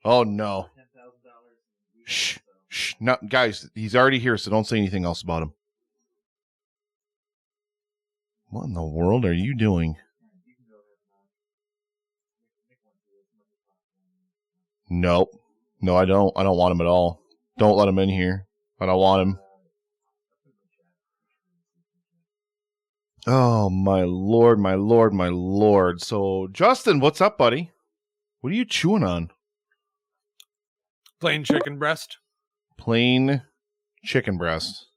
Oh, no. Shh. Shh. No, guys, he's already here, so don't say anything else about him. What in the world are you doing? Nope. No, I don't. I don't want him at all. Don't let him in here. I don't want him. Oh, my lord, my lord, my lord. So, Justin, what's up, buddy? What are you chewing on? Plain chicken breast. Plain chicken breast.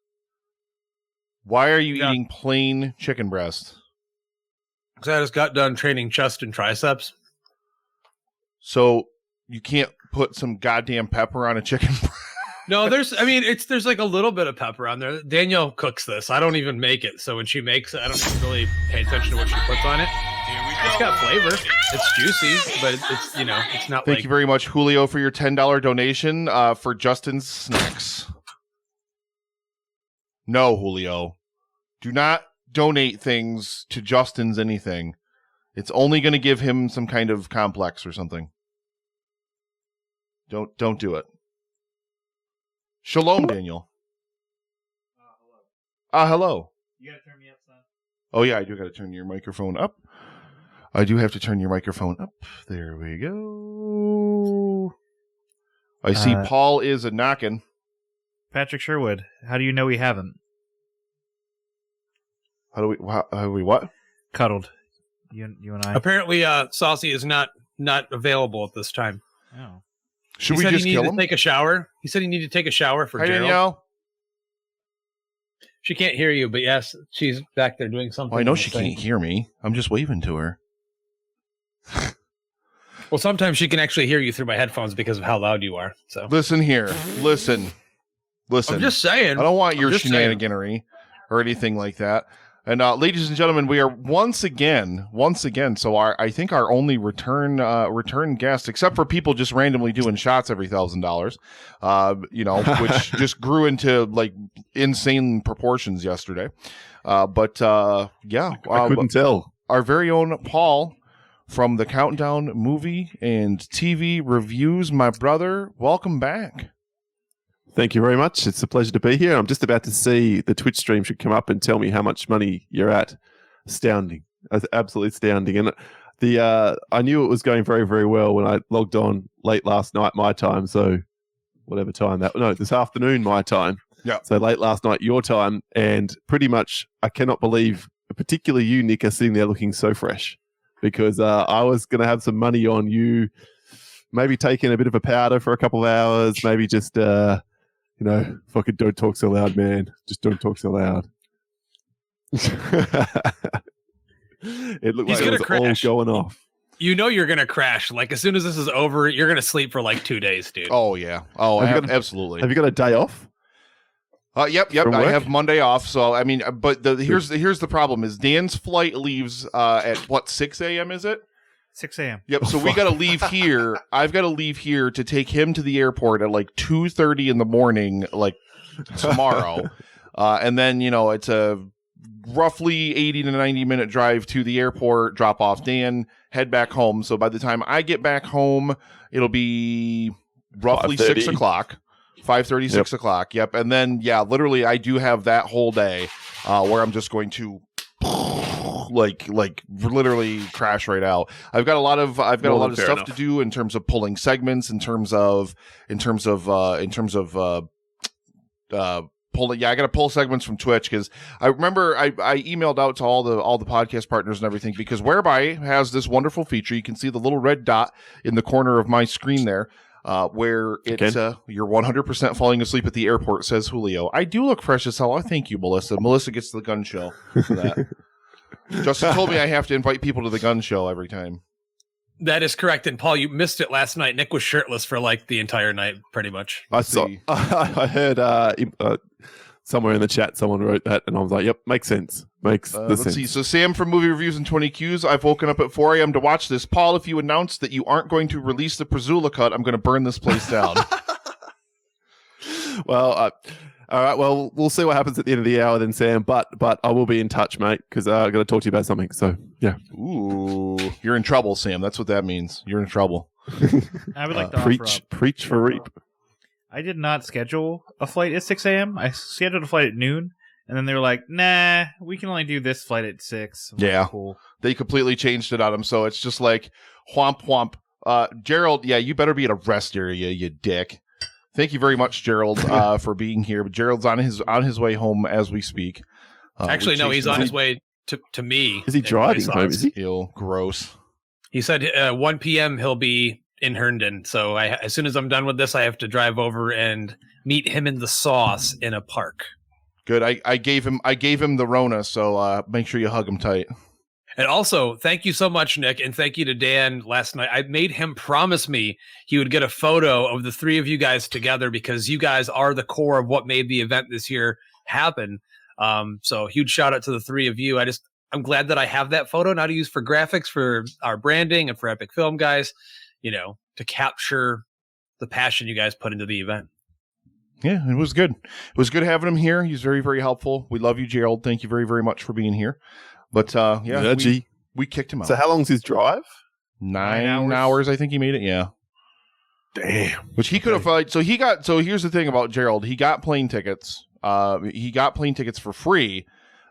Why are you eating plain chicken breast? Because I just got done training chest and triceps. So, you can't put some goddamn pepper on a chicken breast? No, there's like a little bit of pepper on there. Danielle cooks this. I don't even make it. So when she makes it, I don't even really pay attention to what she puts on it. It's got flavor. It's juicy, but it's, it's not. Thank you very much, Julio, for your $10 donation for Justin's snacks. No, Julio. Do not donate things to Justin's anything. It's only going to give him some kind of complex or something. Don't do it. Shalom, Daniel. Hello. Hello. You gotta turn me up, son. Oh, yeah, I do gotta turn your microphone up. I do have to turn your microphone up. There we go. I see Paul is a-knocking. Patrick Sherwood, how do you know we haven't? How do we what? Cuddled. You and I. Apparently, Saucy is not available at this time. Oh. Should we just kill him? Take a shower. He said he needed to take a shower for Gerald. Danielle. She can't hear you, but yes, she's back there doing something. Well, I know she can't hear me. I'm just waving to her. Well, sometimes she can actually hear you through my headphones because of how loud you are. So listen here. Listen. I'm just saying. I don't want your shenaniganery or anything like that. And ladies and gentlemen, we are once again. So I think our only return guest, except for people just randomly doing shots every $1,000, which just grew into like insane proportions yesterday. I couldn't tell. Our very own Paul from the Countdown Movie and TV Reviews, my brother. Welcome back. Thank you very much. It's a pleasure to be here. I'm just about to see the Twitch stream should come up and tell me how much money you're at. Astounding. Absolutely astounding. And I knew it was going very, very well when I logged on late last night, my time. So whatever time this afternoon, my time. Yeah. So late last night, your time. And pretty much, I cannot believe, particularly you, Nick, are sitting there looking so fresh because I was going to have some money on you, maybe taking a bit of a powder for a couple of hours, maybe just... fucking don't talk so loud, man. Just don't talk so loud. It looked like it was all going off. You know you're going to crash. Like, as soon as this is over, you're going to sleep for like 2 days, dude. Oh, yeah. Oh, absolutely. Have you got a day off? Yep. I have Monday off. So, I mean, but here's the problem is Dan's flight leaves at, 6 a.m., is it? 6 a.m. Yep. So we got to leave here. I've got to leave here to take him to the airport at like 2:30 in the morning, like tomorrow. And then, it's a roughly 80 to 90 minute drive to the airport, drop off Dan, head back home. So by the time I get back home, it'll be roughly 6 o'clock, 5:30, 6 o'clock. Yep. And then, literally I do have that whole day where I'm just going to like literally crash right out. I've got a lot of stuff to do in terms of pulling segments, in terms of pulling. I got to pull segments from Twitch because I remember I emailed out to all the podcast partners and everything because Whereby has this wonderful feature. You can see the little red dot in the corner of my screen there. Where it's you're 100% falling asleep at the airport, says Julio. I do look fresh as hell. Thank you, Melissa. Melissa gets the gun show for that. Justin told me I have to invite people to the gun show every time. That is correct. And Paul, you missed it last night. Nick was shirtless for like the entire night, pretty much. I heard somewhere in the chat someone wrote that, and I was like, "Yep, makes sense. Let's see. So Sam from Movie Reviews and 20 Qs. I've woken up at 4 a.m. to watch this. Paul, if you announce that you aren't going to release the Prazula cut, I'm going to burn this place down. Well, all right. Well, we'll see what happens at the end of the hour then, Sam. But I will be in touch, mate, because I'm going to talk to you about something. So, yeah. Ooh, you're in trouble, Sam. That's what that means. You're in trouble. I would like to offer up. Preach for reap. I did not schedule a flight at 6 a.m. I scheduled a flight at noon, and then they were like, "Nah, we can only do this flight at 6." I'm like, Yeah. cool. They completely changed it on him, so it's just like whomp whomp. Gerald, yeah, you better be at a rest area, you dick. Thank you very much, Gerald, for being here. But Gerald's on his way home as we speak. Actually, no, he's on his way to me. Is he driving home? Is he? Ew, gross. He said 1 p.m. he'll be in Herndon. So as soon as I'm done with this, I have to drive over and meet him in the sauce in a park. Good. I gave him the Rona, so make sure you hug him tight. And also, thank you so much, Nick, and thank you to Dan last night. I made him promise me he would get a photo of the three of you guys together because you guys are the core of what made the event this year happen. So huge shout out to the three of you. I'm glad that I have that photo now to use for graphics for our branding and for Epic Film guys, to capture the passion you guys put into the event. Yeah, it was good. It was good having him here. He's very, very helpful. We love you, Gerald. Thank you very, very much for being here. But yeah, we kicked him out. So how long's his drive? 9 hours, I think he made it. Yeah. Damn. Which he could have. So here's the thing about Gerald. He got plane tickets. He got plane tickets for free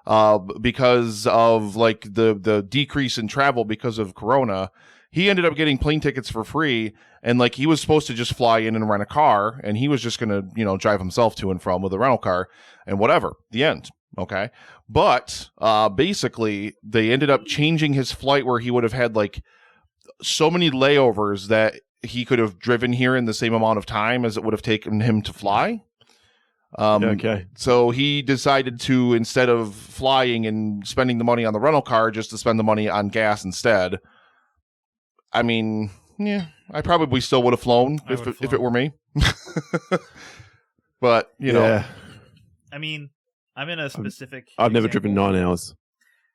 because of like the decrease in travel because of Corona. He ended up getting plane tickets for free, and like he was supposed to just fly in and rent a car, and he was just gonna drive himself to and from with a rental car and whatever. The end. Okay. But basically they ended up changing his flight where he would have had like so many layovers that he could have driven here in the same amount of time as it would have taken him to fly. Okay. So he decided to, instead of flying and spending the money on the rental car, just to spend the money on gas instead. I mean, yeah, I probably still would have flown if it were me. But, you know. I mean, I'm in a specific. I've never driven 9 hours.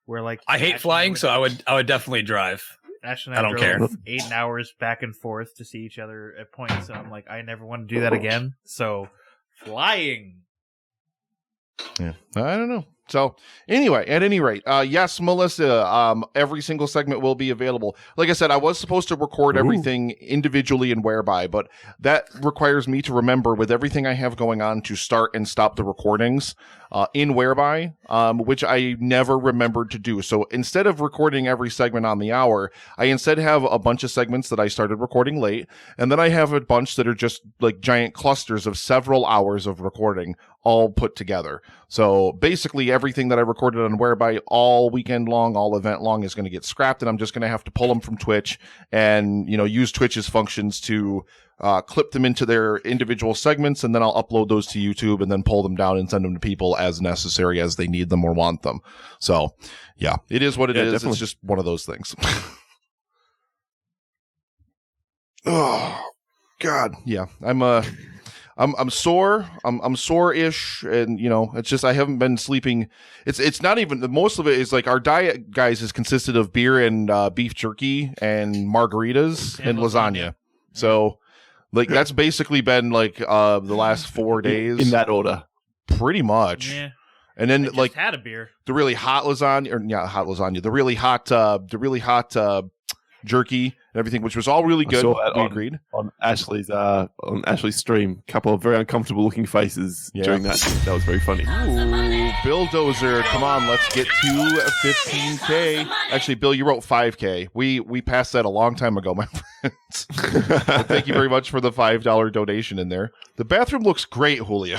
Where like I hate flying, so I would definitely drive. Ash and I don't care. 8 hours back and forth to see each other at points, so I'm like, I never want to do that again. So flying. Yeah, I don't know. So anyway, at any rate, yes, Melissa, every single segment will be available. Like I said, I was supposed to record everything individually in Whereby, but that requires me to remember with everything I have going on to start and stop the recordings in Whereby, which I never remembered to do. So instead of recording every segment on the hour, I instead have a bunch of segments that I started recording late, and then I have a bunch that are just like giant clusters of several hours of recording all put together. So basically everything that I recorded on Whereby all weekend long, all event long is going to get scrapped, and I'm just going to have to pull them from Twitch and, use Twitch's functions to clip them into their individual segments, and then I'll upload those to YouTube and then pull them down and send them to people as necessary as they need them or want them. So yeah, it is what it is. Definitely. It's just one of those things. Oh God. Yeah. I'm sore. I'm sore-ish, and it's just I haven't been sleeping. It's not even most of it is like our diet, guys, is consisted of beer and beef jerky and margaritas and lasagna. So like that's basically been like the last 4 days in that order, pretty much. Yeah. And then like had a beer, the really hot lasagna, or not hot lasagna, the really hot jerky and everything, which was all really good. We agreed on Ashley's stream. A couple of very uncomfortable looking faces during that. That was very funny. Ooh, Bill Dozer, come on, let's get to 15K. Actually, Bill, you wrote 5K. We passed that a long time ago, my friends. Thank you very much for the $5 donation in there. The bathroom looks great, Julio.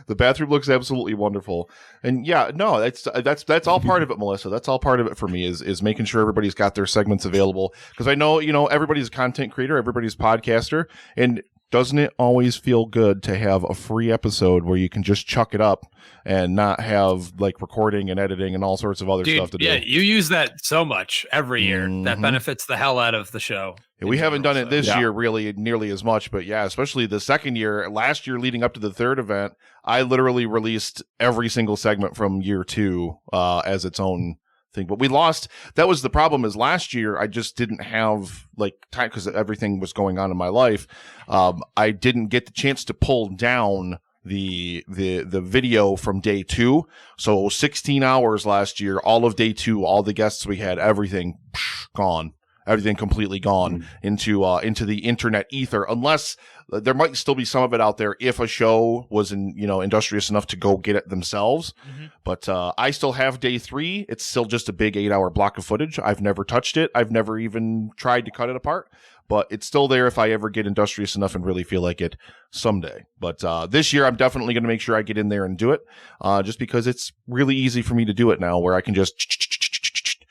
The bathroom looks absolutely wonderful. And yeah, no, that's all part of it, Melissa. That's all part of it for me is making sure everybody's got their segments available. Because I know, everybody's a content creator, everybody's a podcaster, and doesn't it always feel good to have a free episode where you can just chuck it up and not have like recording and editing and all sorts of other stuff to do? Yeah, you use that so much every year. That benefits the hell out of the show. Yeah, we haven't done it this year really nearly as much, but yeah, especially the second year. Last year leading up to the third event, I literally released every single segment from year 2 as its own thing. But we lost. That was the problem, is last year I just didn't have like time because everything was going on in my life. I didn't get the chance to pull down the video from day 2. So 16 hours last year, all of day 2, all the guests we had, everything gone. everything completely gone into the internet ether, unless there might still be some of it out there if a show was industrious enough to go get it themselves. But I still have day 3. It's still just a big 8-hour block of footage. I've never touched it. I've never even tried to cut it apart, but it's still there if I ever get industrious enough and really feel like it someday. But this year I'm definitely going to make sure I get in there and do it, just because it's really easy for me to do it now, where I can just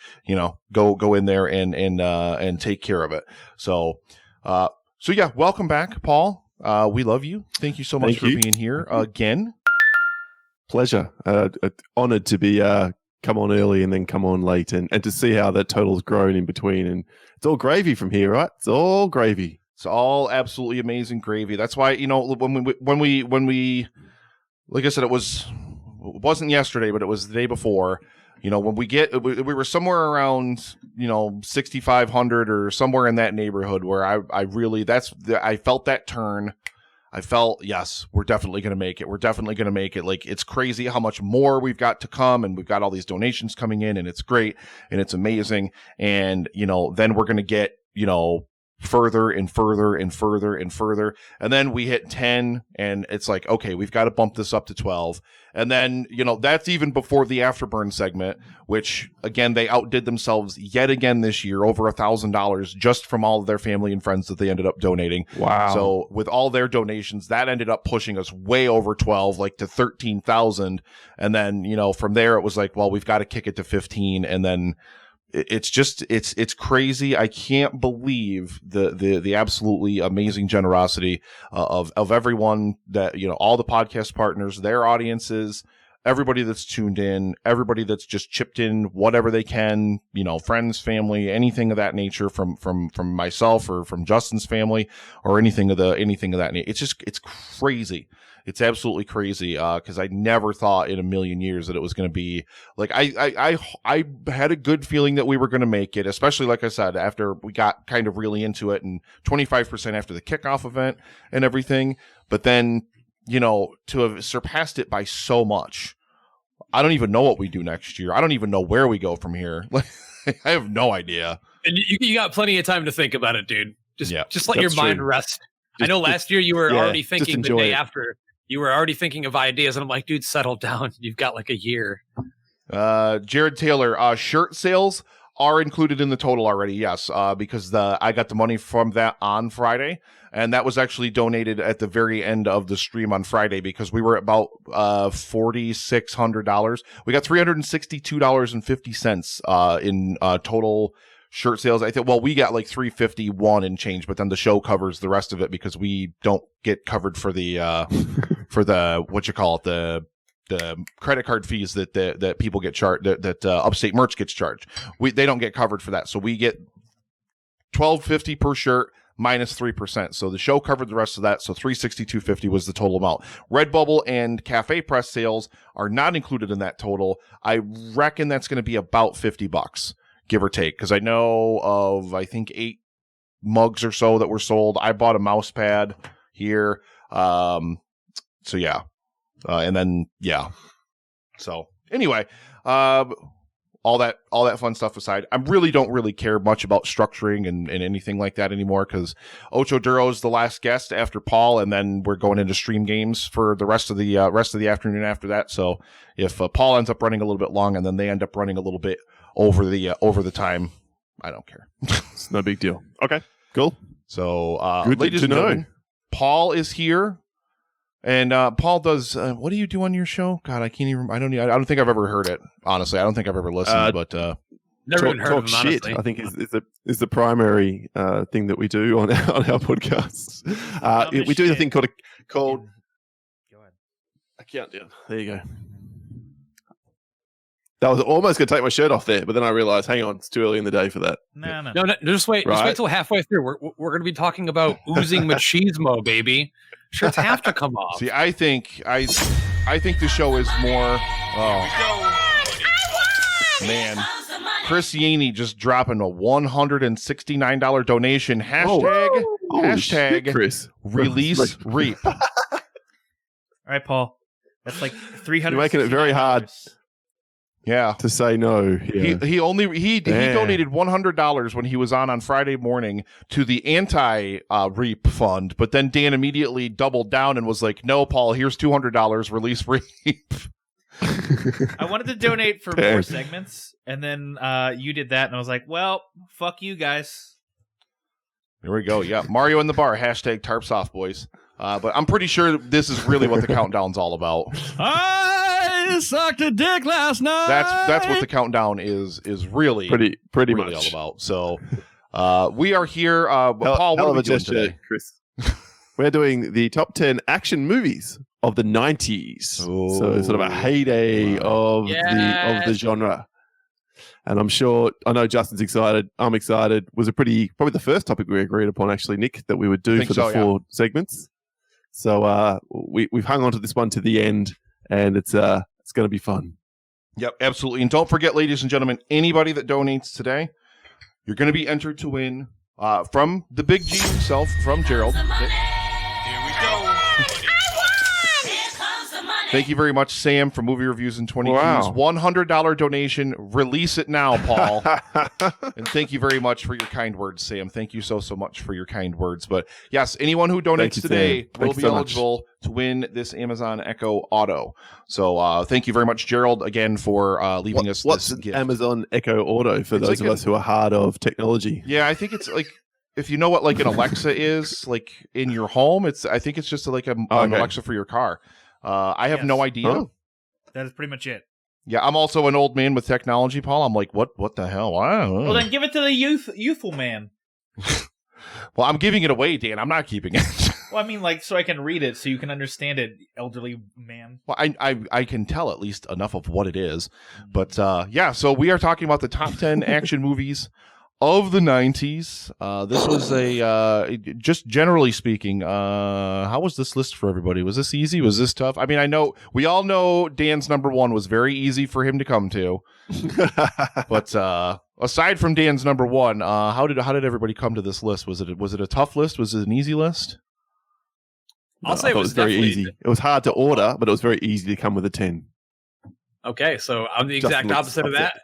go in there and take care of it. So yeah, welcome back, Paul. We love you. Thank you so much for being here again. Pleasure. Honored to be come on early and then come on late, and to see how that total's grown in between. And it's all gravy from here, right? It's all gravy. It's all absolutely amazing gravy. That's why, when we like I said, it wasn't yesterday, but it was the day before. When we were somewhere around, 6,500 or somewhere in that neighborhood, where I felt that turn. I felt, yes, we're definitely going to make it. We're definitely going to make it. Like, it's crazy how much more we've got to come, and we've got all these donations coming in, and it's great and it's amazing. And, then we're going to get, further and further and further and further. And then we hit 10, and it's like, okay, we've got to bump this up to 12. And then, that's even before the Afterburn segment, which, again, they outdid themselves yet again this year, over $1,000 just from all of their family and friends that they ended up donating. Wow. So with all their donations, that ended up pushing us way over 12, like to 13,000. And then, from there, it was like, well, we've got to kick it to 15. And then it's crazy. I can't believe the absolutely amazing generosity of everyone that, all the podcast partners, their audiences, everybody that's tuned in, everybody that's just chipped in whatever they can, friends, family, anything of that nature, from myself or from Justin's family or anything of that nature. It's crazy. It's absolutely crazy, because I never thought in a million years that it was going to be like, I had a good feeling that we were going to make it, especially, like I said, after we got kind of really into it, and 25% after the kickoff event and everything. But then, to have surpassed it by so much, I don't even know what we do next year. I don't even know where we go from here. I have no idea. And you got plenty of time to think about it, dude. Just let your mind rest. I know last year you were already thinking the day after. You were already thinking of ideas, and I'm like, dude, settle down. You've got like a year. Jared Taylor, shirt sales are included in the total already, yes, because I got the money from that on Friday, and that was actually donated at the very end of the stream on Friday, because we were about $4,600. We got $362.50 in total shirt sales. I think, well, we got like 351 and change, but then the show covers the rest of it, because we don't get covered for the the credit card fees that people get charged, that Upstate Merch gets charged. They don't get covered for that, so we get $12.50 per shirt minus 3%. So the show covered the rest of that. So $362.50 was the total amount. Redbubble and Cafe Press sales are not included in that total. I reckon that's going to be about $50, give or take, because I know of, I think, 8 mugs or so that were sold. I bought a mouse pad here. So yeah. And then, yeah. So anyway, all that fun stuff aside, I don't care much about structuring and anything like that anymore, because Ocho Duro's the last guest after Paul, and then we're going into stream games for the rest of the afternoon after that. So if Paul ends up running a little bit long, and then they end up running a little bit over the time, I don't care. It's no big deal. Okay, cool. So good ladies to and know. gentlemen, Paul is here. And Paul does. What do you do on your show? God, I can't even. I don't think I've ever heard it. Honestly, I don't think I've ever listened. But never even heard talk of him, shit. honestly. I think is the primary thing that we do on our podcasts. We do the thing called Go ahead. a countdown. There you go. That was almost going to take my shirt off there, but then I realized, hang on, it's too early in the day for that. No. No, just wait. Right. Just wait till halfway through. We're going to be talking about oozing machismo, baby. Shirts have to come off. see, I think the show is more. Oh man, Chris Yaney just dropping a $169 donation. Hashtag Holy shit, Chris. release reap. All right, Paul. That's like $300. You're making it very hard. Yeah. to say no. Yeah. He donated $100 when he was on Friday morning to the anti-REAP fund, but then Dan immediately doubled down and was like, "No, Paul, here's $200. Release REAP." I wanted to donate for more segments, and then you did that, and I was like, "Well, fuck you guys." Here we go. Yeah, Mario in the bar. #TarpSoft, boys. But I'm pretty sure this is really what the countdown's all about. I sucked a dick last night. That's what the countdown is really pretty really much all about. So we are here. Paul, what are we doing today? Chris? We're doing the top 10 action movies of the 90s. So sort of a heyday of the genre. And I know Justin's excited. I'm excited. Was probably the first topic we agreed upon, actually, Nick, that we would do for the 4 segments. So we've hung on to this one to the end, and it's going to be fun. Yep, absolutely. And don't forget, ladies and gentlemen, anybody that donates today, you're going to be entered to win from the Big G himself, from Gerald. Here we go. Thank you very much, Sam, for movie reviews in 20 Wow. Qs. $100 donation. Release it now, Paul. And thank you very much for your kind words, Sam. Thank you so much for your kind words. But yes, anyone who donates today will be eligible to win this Amazon Echo Auto. So thank you very much, Gerald, again, for leaving us this gift. Amazon Echo Auto for those of us who are hard of technology? Yeah, I think it's like, if you know what like an Alexa is, like in your home, I think it's just like an Alexa for your car. I have no idea. Oh. That is pretty much it. Yeah, I'm also an old man with technology, Paul. I'm like, what the hell? I don't know. Well, then give it to the youthful man. Well, I'm giving it away, Dan. I'm not keeping it. Well, I mean, like, so I can read it so you can understand it, elderly man. Well, I can tell at least enough of what it is. But yeah, so we are talking about the top 10 action movies of the 90s. This was just generally speaking, how was this list for everybody? Was this easy? Was this tough? I mean, we all know Dan's number 1 was very easy for him to come to. But aside from Dan's number 1, how did everybody come to this list? Was it a tough list? Was it an easy list? I'll say it was very easy. It was hard to order, but it was very easy to come with a 10. Okay, so I'm the exact Justin opposite of upset. that.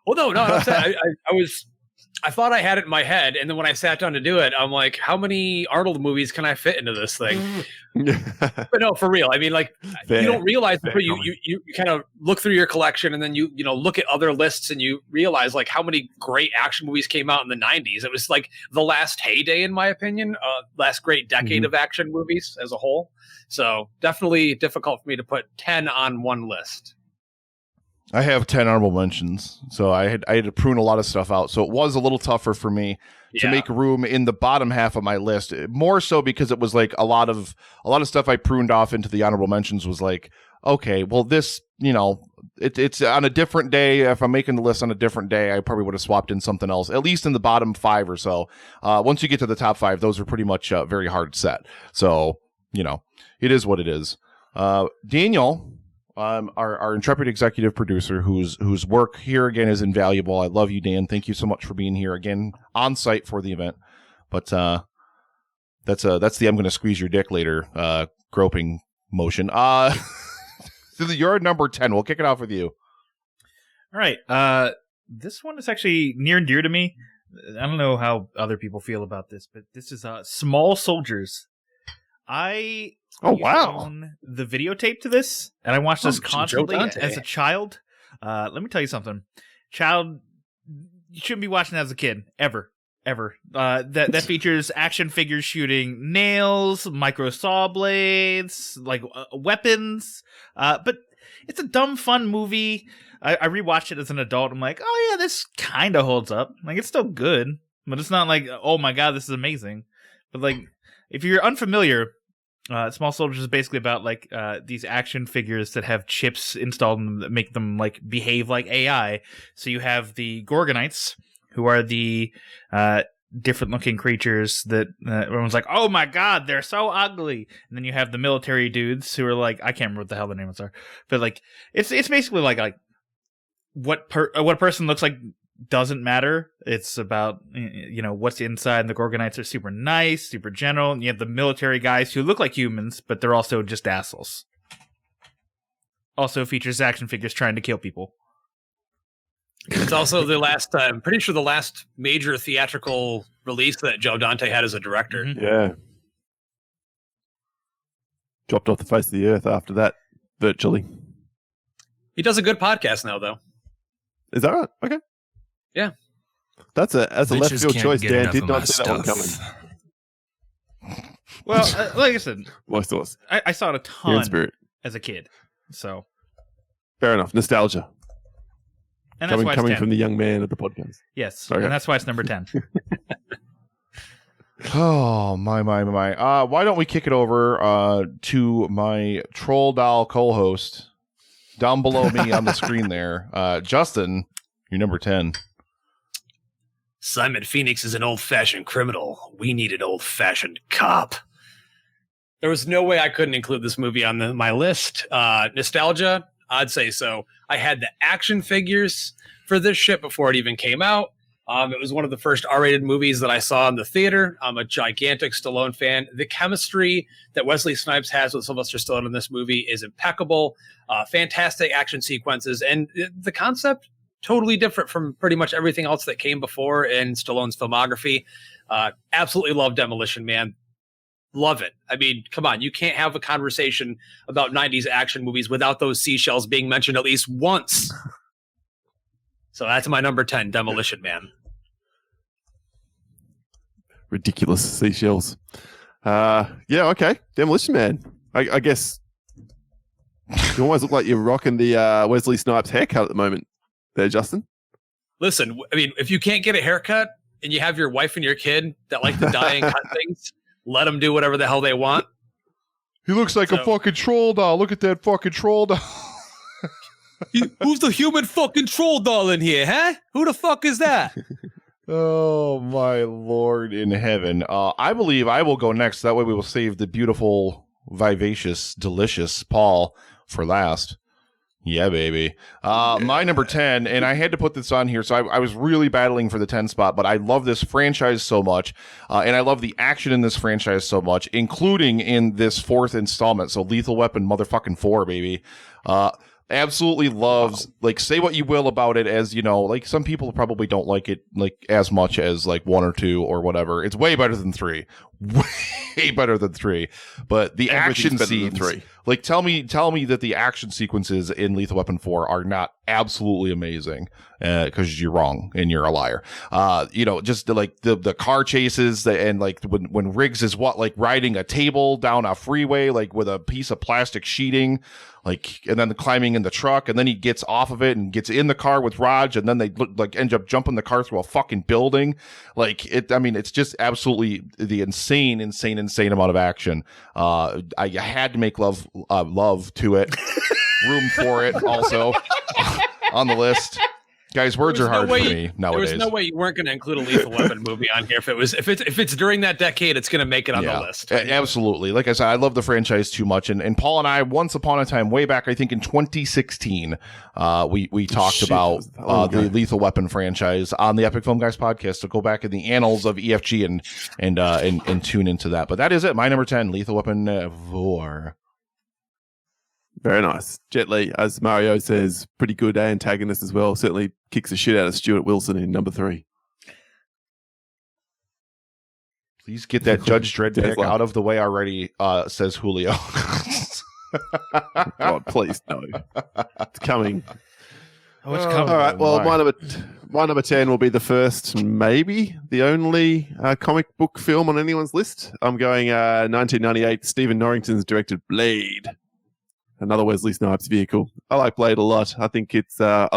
Well, no, I'm saying I thought I had it in my head, and then when I sat down to do it, I'm like, how many Arnold movies can I fit into this thing? But no, for real. I mean, like, you don't realize before you kind of look through your collection, and then you look at other lists, and you realize like how many great action movies came out in the 90s. It was like the last heyday, in my opinion, last great decade of action movies as a whole. So definitely difficult for me to put 10 on one list. I have 10 honorable mentions, so I had to prune a lot of stuff out. So it was a little tougher for me to make room in the bottom half of my list. More so because it was like a lot of stuff I pruned off into the honorable mentions was like, okay, well this, it's on a different day. If I'm making the list on a different day, I probably would have swapped in something else. At least in the bottom 5 or so. Once you get to the top 5, those are pretty much very hard set. So it is what it is. Daniel. Our intrepid executive producer, whose work here again is invaluable. I love you, Dan. Thank you so much for being here again on site for the event. But that's the I'm going to squeeze your dick later groping motion. You're number 10. We'll kick it off with you. All right. This one is actually near and dear to me. I don't know how other people feel about this, but this is Small Soldiers. I own the videotape to this, and I watched this constantly as a child. Let me tell you something. You shouldn't be watching it as a kid, ever. That features action figures shooting nails, micro saw blades, like weapons. But it's a dumb, fun movie. I rewatched it as an adult. I'm like, oh yeah, this kind of holds up. Like, it's still good, but it's not like, oh my god, this is amazing. But like, if you're unfamiliar, Small Soldiers is basically about like these action figures that have chips installed in them that make them like behave like AI. So you have the Gorgonites, who are the different looking creatures that everyone's like, oh my god, they're so ugly. And then you have the military dudes who are like, I can't remember what the hell their names are, but like it's basically like what a person looks like doesn't matter. It's about what's inside. And the Gorgonites are super nice, super gentle, and you have the military guys who look like humans, but they're also just assholes. Also features action figures trying to kill people. It's also the last, I'm pretty sure the last major theatrical release that Joe Dante had as a director. Mhm. Yeah. Dropped off the face of the earth after that, virtually. He does a good podcast now, though. Is that right? Okay. Yeah. That's a left Bitches field can't choice, get Dan. enough Did of not my see that one stuff. coming. Well, like I said, My thoughts. I saw it a Here in ton spirit. as a kid. So, Fair enough. Nostalgia. and that's why it's Coming 10. from the young man of the podcast. Yes, Okay. and that's why it's number 10. Oh, my. Why don't we kick it over to my troll doll co-host down below me on the screen there. Justin, you're number 10. Simon Phoenix is an old-fashioned criminal. We need an old-fashioned cop. There was no way I couldn't include this movie on my list. Nostalgia, I'd say so. I had the action figures for this shit before it even came out. It was one of the first R-rated movies that I saw in the theater. I'm a gigantic Stallone fan. The chemistry that Wesley Snipes has with Sylvester Stallone in this movie is impeccable. Fantastic action sequences. And the concept, totally different from pretty much everything else that came before in Stallone's filmography. Absolutely love Demolition Man. Love it. I mean, come on. You can't have a conversation about 90s action movies without those seashells being mentioned at least once. So that's my number 10, Demolition Man. Ridiculous seashells. Yeah, okay. Demolition Man. I guess you almost look like you're rocking the Wesley Snipes haircut at the moment there, Justin. Listen, I mean, if you can't get a haircut and you have your wife and your kid that like to dye and cut things, let them do whatever the hell they want. He looks like a fucking troll doll. Look at that fucking troll doll. Who's the human fucking troll doll in here, huh? Who the fuck is that? Oh, my Lord in heaven. I believe I will go next. That way we will save the beautiful, vivacious, delicious Paul for last. Yeah, baby. My number 10, and I had to put this on here, so I was really battling for the 10 spot, but I love this franchise so much, and I love the action in this franchise so much, including in this fourth installment, so Lethal Weapon motherfucking 4, baby. Absolutely loves, like, say what you will about it, as, you know, like, some people probably don't like it, like, as much as, like, 1 or 2 or whatever. It's way better than 3. Way better than 3. But the action scenes, 3. like, tell me that the action sequences in Lethal Weapon 4 are not absolutely amazing, because you're wrong and you're a liar. You know, just like the car chases, and like when Riggs is riding a table down a freeway, like with a piece of plastic sheeting, like, and then climbing in the truck, and then he gets off of it and gets in the car with Raj, and then they end up jumping the car through a fucking building. Like, it, I mean, it's just absolutely the insane amount of action. I had to make love to it. Room for it also on the list. Guys, words are hard for me nowadays. There was no way you weren't going to include a Lethal Weapon movie on here. If it's during that decade, it's going to make it on the list. Absolutely. Like I said, I love the franchise too much. And Paul and I, once upon a time, way back, I think in 2016, we talked about the Lethal Weapon franchise on the Epic Film Guys podcast. So go back in the annals of EFG and tune into that. But that is it. My number 10, Lethal Weapon 4. Very nice. Jet Li, as Mario says, pretty good antagonist as well. Certainly kicks the shit out of Stuart Wilson in number 3. Please get that Judge Dredd pick out of the way already, says Julio. God, please, no. It's coming. Oh, it's coming. All right, well, my number 10 will be the first, maybe the only comic book film on anyone's list. I'm going 1998, Stephen Norrington's directed Blade. Another Wesley Snipes vehicle. I like Blade a lot. I think it's a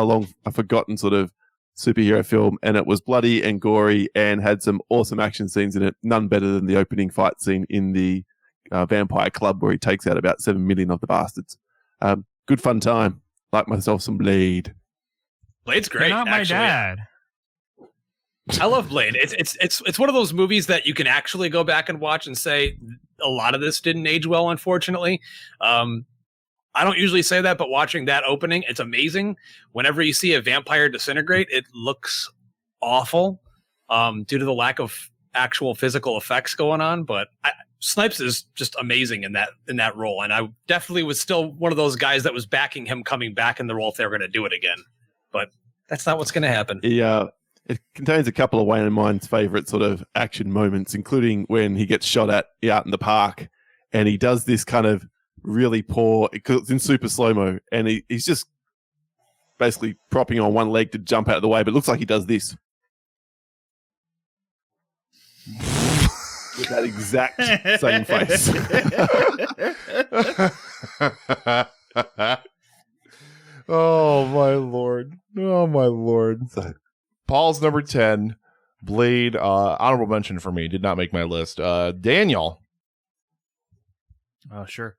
forgotten sort of superhero film, and it was bloody and gory and had some awesome action scenes in it. None better than the opening fight scene in the vampire club where he takes out about 7 million of the bastards. Good fun time. Like myself some Blade. Blade's great. You're not my dad. I love Blade. It's one of those movies that you can actually go back and watch and say a lot of this didn't age well, unfortunately. I don't usually say that, but watching that opening, it's amazing. Whenever you see a vampire disintegrate, it looks awful due to the lack of actual physical effects going on. But Snipes is just amazing in that role, and I definitely was still one of those guys that was backing him coming back in the role if they were going to do it again. But That's not what's going to happen. It contains a couple of Wayne and mine's favorite sort of action moments, including when he gets shot at out in the park, and he does this kind of really poor, it's in super slow-mo, and he's just basically propping on one leg to jump out of the way, but it looks like he does this. With that exact same face. Oh my lord. Oh my lord. Paul's number 10, Blade, honorable mention for me, did not make my list. Daniel. Oh, sure.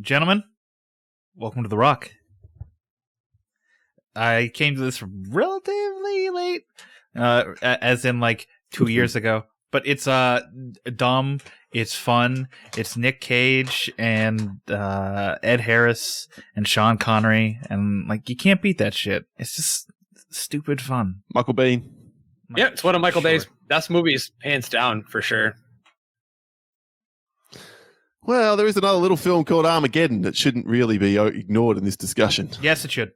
Gentlemen, welcome to The Rock. I came to this relatively late, as in like 2 years ago. But it's dumb, it's fun, it's Nick Cage and Ed Harris and Sean Connery, and like you can't beat that shit. It's just stupid fun. Michael Biehn. Yeah, it's one of Michael Bay's best movies, hands down, for sure. Well, there is another little film called Armageddon that shouldn't really be ignored in this discussion. Yes, it should.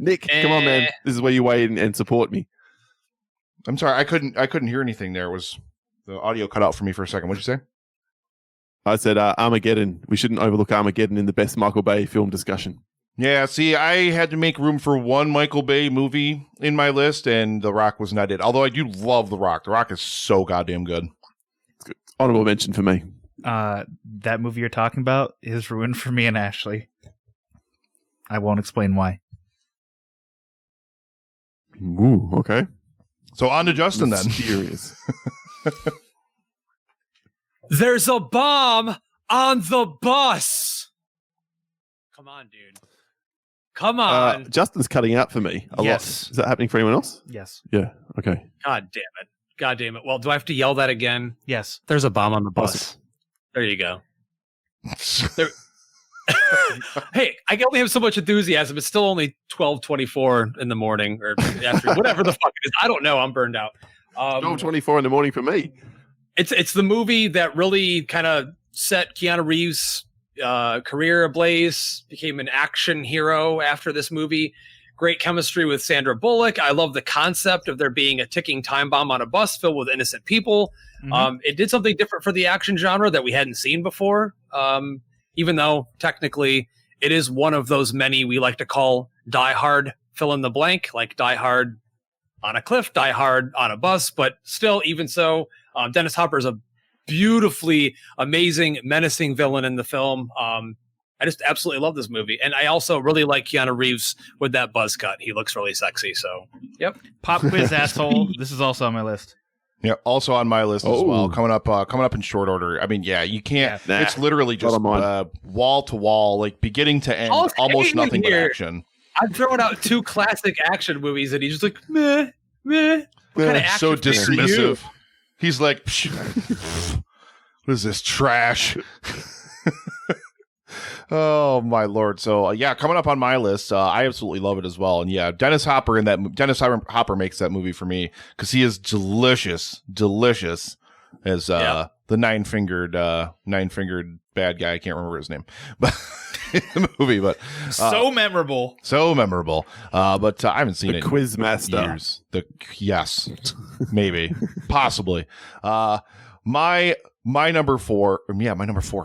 Nick, come on, man. This is where you weigh in and support me. I'm sorry, I couldn't hear anything there. The audio cut out for me for a second. What'd you say? I said Armageddon. We shouldn't overlook Armageddon in the best Michael Bay film discussion. Yeah, see, I had to make room for one Michael Bay movie in my list, and The Rock was not it. Although I do love The Rock. The Rock is so goddamn good. It's good. Honorable mention for me. That movie you're talking about is ruined for me and Ashley. I won't explain why. Ooh, okay. So on to Justin then. Mysterious. There's a bomb on the bus. Come on, dude. Come on. Justin's cutting out for me a lot. Is that happening for anyone else? Yes. Yeah. Okay. God damn it. God damn it. Well, do I have to yell that again? Yes. There's a bomb on the bus. Awesome. There you go. Hey, I only have so much enthusiasm. It's still only 12:24 in the morning or after whatever the fuck it is. I don't know. I'm burned out. 12:24 in the morning for me. It's the movie that really kind of set Keanu Reeves' career ablaze. Became an action hero after this movie. Great chemistry with Sandra Bullock. I love the concept of there being a ticking time bomb on a bus filled with innocent people. Mm-hmm. It did something different for the action genre that we hadn't seen before. Even though technically it is one of those many we like to call Die Hard fill in the blank, like Die Hard on a cliff, Die Hard on a bus. But still, even so, Dennis Hopper is a beautifully amazing, menacing villain in the film. I just absolutely love this movie. And I also really like Keanu Reeves with that buzz cut. He looks really sexy. So, yep. Pop quiz asshole. This is also on my list. Yeah, also on my list as well. Coming up in short order. I mean, yeah, you can't. Yeah, it's literally just wall to wall, like beginning to end, almost nothing but action. I'm throwing out two classic action movies, and he's just like, meh, meh. What kind of action so dismissive. He's like, what is this trash? Oh my lord! So yeah, coming up on my list, I absolutely love it as well. And yeah, Dennis Hopper makes that movie for me because he is delicious as the nine-fingered bad guy. I can't remember his name, but in the movie, but so memorable. But I haven't seen the it quiz in master. years. Yes, maybe, possibly. My number 4,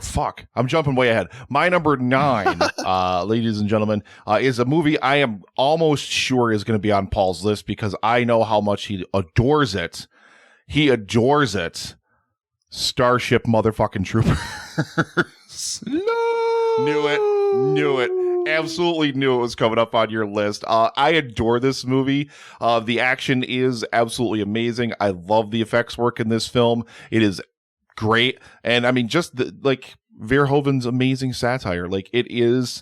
fuck. I'm jumping way ahead. My number 9, ladies and gentlemen, is a movie I am almost sure is going to be on Paul's list because I know how much he adores it. He adores it. Starship motherfucking Troopers. No! Knew it. Absolutely knew it was coming up on your list. I adore this movie. The action is absolutely amazing. I love the effects work in this film. It is great. And I mean, just like Verhoeven's amazing satire, like it is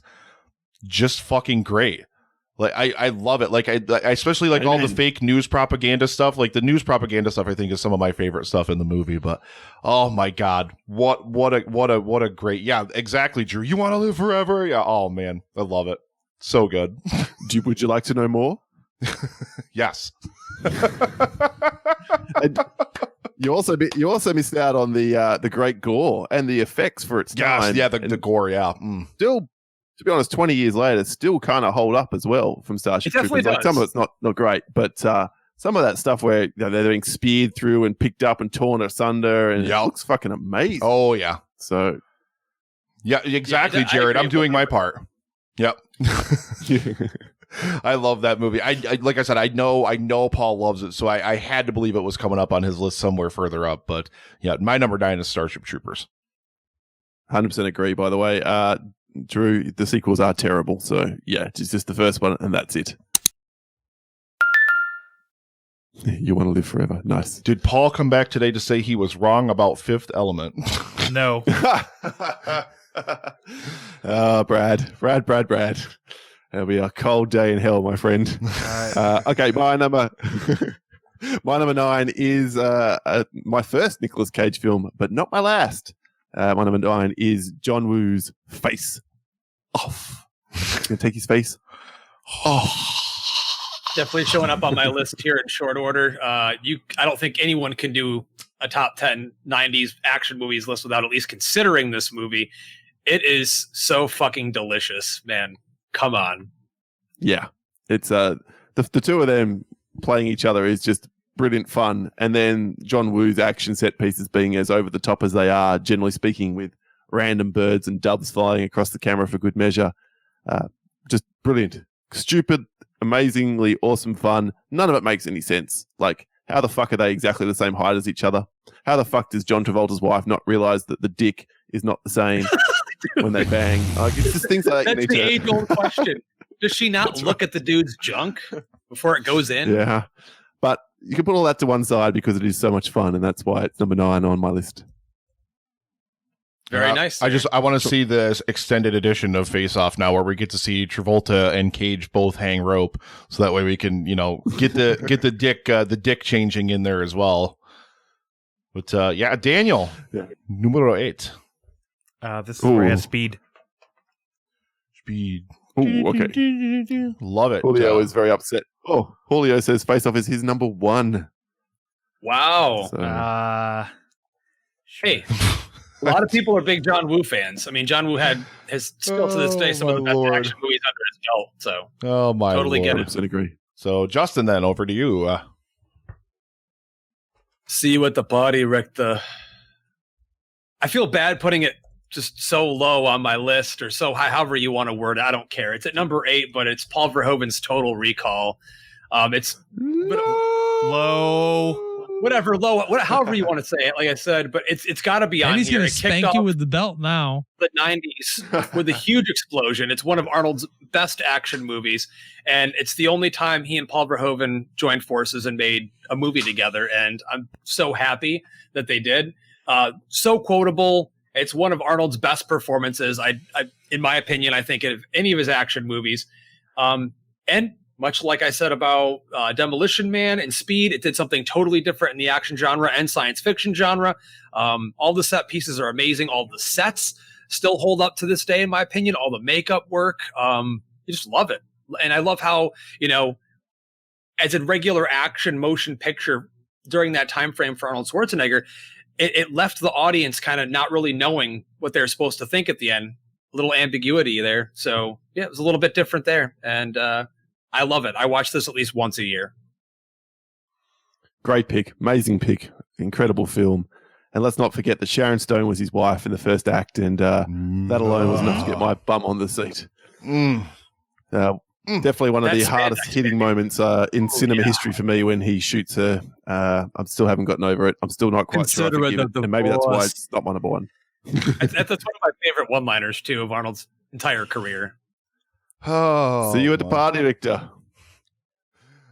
just fucking great. Like I love it. Like I especially like all the fake news propaganda stuff. Like the news propaganda stuff I think is some of my favorite stuff in the movie. But oh my god, what a great, yeah, exactly, Drew. You want to live forever? Yeah. Oh man, I love it. So good. Would you like to know more? Yes. You also missed out on the great gore and the effects for its time. Yes, yeah, the gore, yeah. Still to be honest, 20 years later, still kind of hold up as well from Starship It definitely Troopers. Like, some of it's not great, but some of that stuff where they're being speared through and picked up and torn asunder, and it looks fucking amazing. Oh, yeah. So, yeah, exactly, Jared. I'm doing my part. Yep. I love that movie. I like I said, I know Paul loves it, so I had to believe it was coming up on his list somewhere further up. But yeah, my number 9 is Starship Troopers. 100% agree, by the way. Drew, the sequels are terrible. So, yeah, it's just the first one, and that's it. You want to live forever. Nice. Did Paul come back today to say he was wrong about Fifth Element? No. Brad. It'll be a cold day in hell, my friend. Okay, my number 9 is my first Nicolas Cage film, but not my last. My number 9 is John Woo's Face Off. He's going to take his face off. Definitely showing up on my list here in short order. I don't think anyone can do a top 10 90s action movies list without at least considering this movie. It is so fucking delicious, man. Come on. Yeah. It's the two of them playing each other is just brilliant fun. And then John Woo's action set pieces being as over the top as they are, generally speaking, with random birds and doves flying across the camera for good measure. Just brilliant. Stupid, amazingly awesome fun. None of it makes any sense. Like, how the fuck are they exactly the same height as each other? How the fuck does John Travolta's wife not realize that the dick is not the same when they bang? Like, it's just things like that. That's the age-old question. Does she not look at the dude's junk before it goes in? Yeah. But you can put all that to one side because it is so much fun, and that's why it's number 9 on my list. Very nice. I want to see this extended edition of Face Off now, where we get to see Travolta and Cage both hang rope, so that way we can, get the dick changing in there as well. But Daniel, numero 8. This is where I have Speed. Speed. Ooh, okay. Love it. Julio is very upset. Oh, Julio says Face Off is his number 1. Wow. So. Hey. A lot of people are big John Woo fans. I mean, John Woo has still to this day some of the best action movies under his belt. So, totally get it. 100% agree. So, Justin, then over to you. See you at the party, Richter. I feel bad putting it just so low on my list, or so high, however you want to word it. I don't care. It's at number 8, but it's Paul Verhoeven's Total Recall. It's low. Whatever, low, however you want to say it, like I said, but it's got to be on here. He's going to spank you with the belt now. The 90s with a huge explosion. It's one of Arnold's best action movies, and it's the only time he and Paul Verhoeven joined forces and made a movie together, and I'm so happy that they did. So quotable. It's one of Arnold's best performances, I in my opinion, I think, of any of his action movies. And much like I said about Demolition Man and Speed, it did something totally different in the action genre and science fiction genre. All the set pieces are amazing. All the sets still hold up to this day, in my opinion. All the makeup work, you just love it. And I love how, as a regular action motion picture during that time frame for Arnold Schwarzenegger, it left the audience kind of not really knowing what they're supposed to think at the end. A little ambiguity there. So, yeah, it was a little bit different there. And I love it. I watch this at least once a year. Great pick. Amazing pick. Incredible film. And let's not forget that Sharon Stone was his wife in the first act, and that alone was enough to get my bum on the seat. Definitely one of the hardest hitting moments in cinema history for me when he shoots her. I still haven't gotten over it. I'm still not quite sure. And maybe that's why it's not my number 1. That's one of my favorite one-liners, too, of Arnold's entire career. Oh, see you at the party, Victor.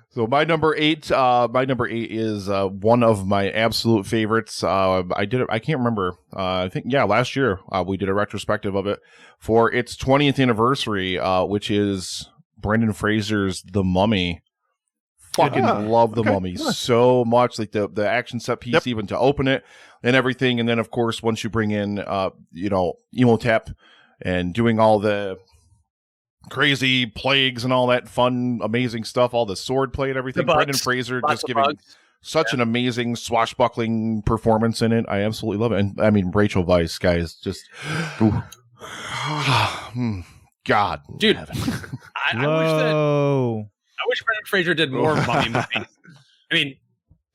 So my number 8 is one of my absolute favorites. I did it. I can't remember. I think last year we did a retrospective of it for its 20th anniversary, which is Brendan Fraser's The Mummy. Fucking love The Mummy so much. Like the action set piece, even to open it and everything, and then of course once you bring in Imhotep and doing all the crazy plagues and all that fun, amazing stuff, all the sword play and everything. Brendan Fraser just giving such an amazing swashbuckling performance in it. I absolutely love it. And I mean, Rachel Weisz, guys, just God, dude. heaven. I wish Brendan Fraser did more mummy movies. I mean,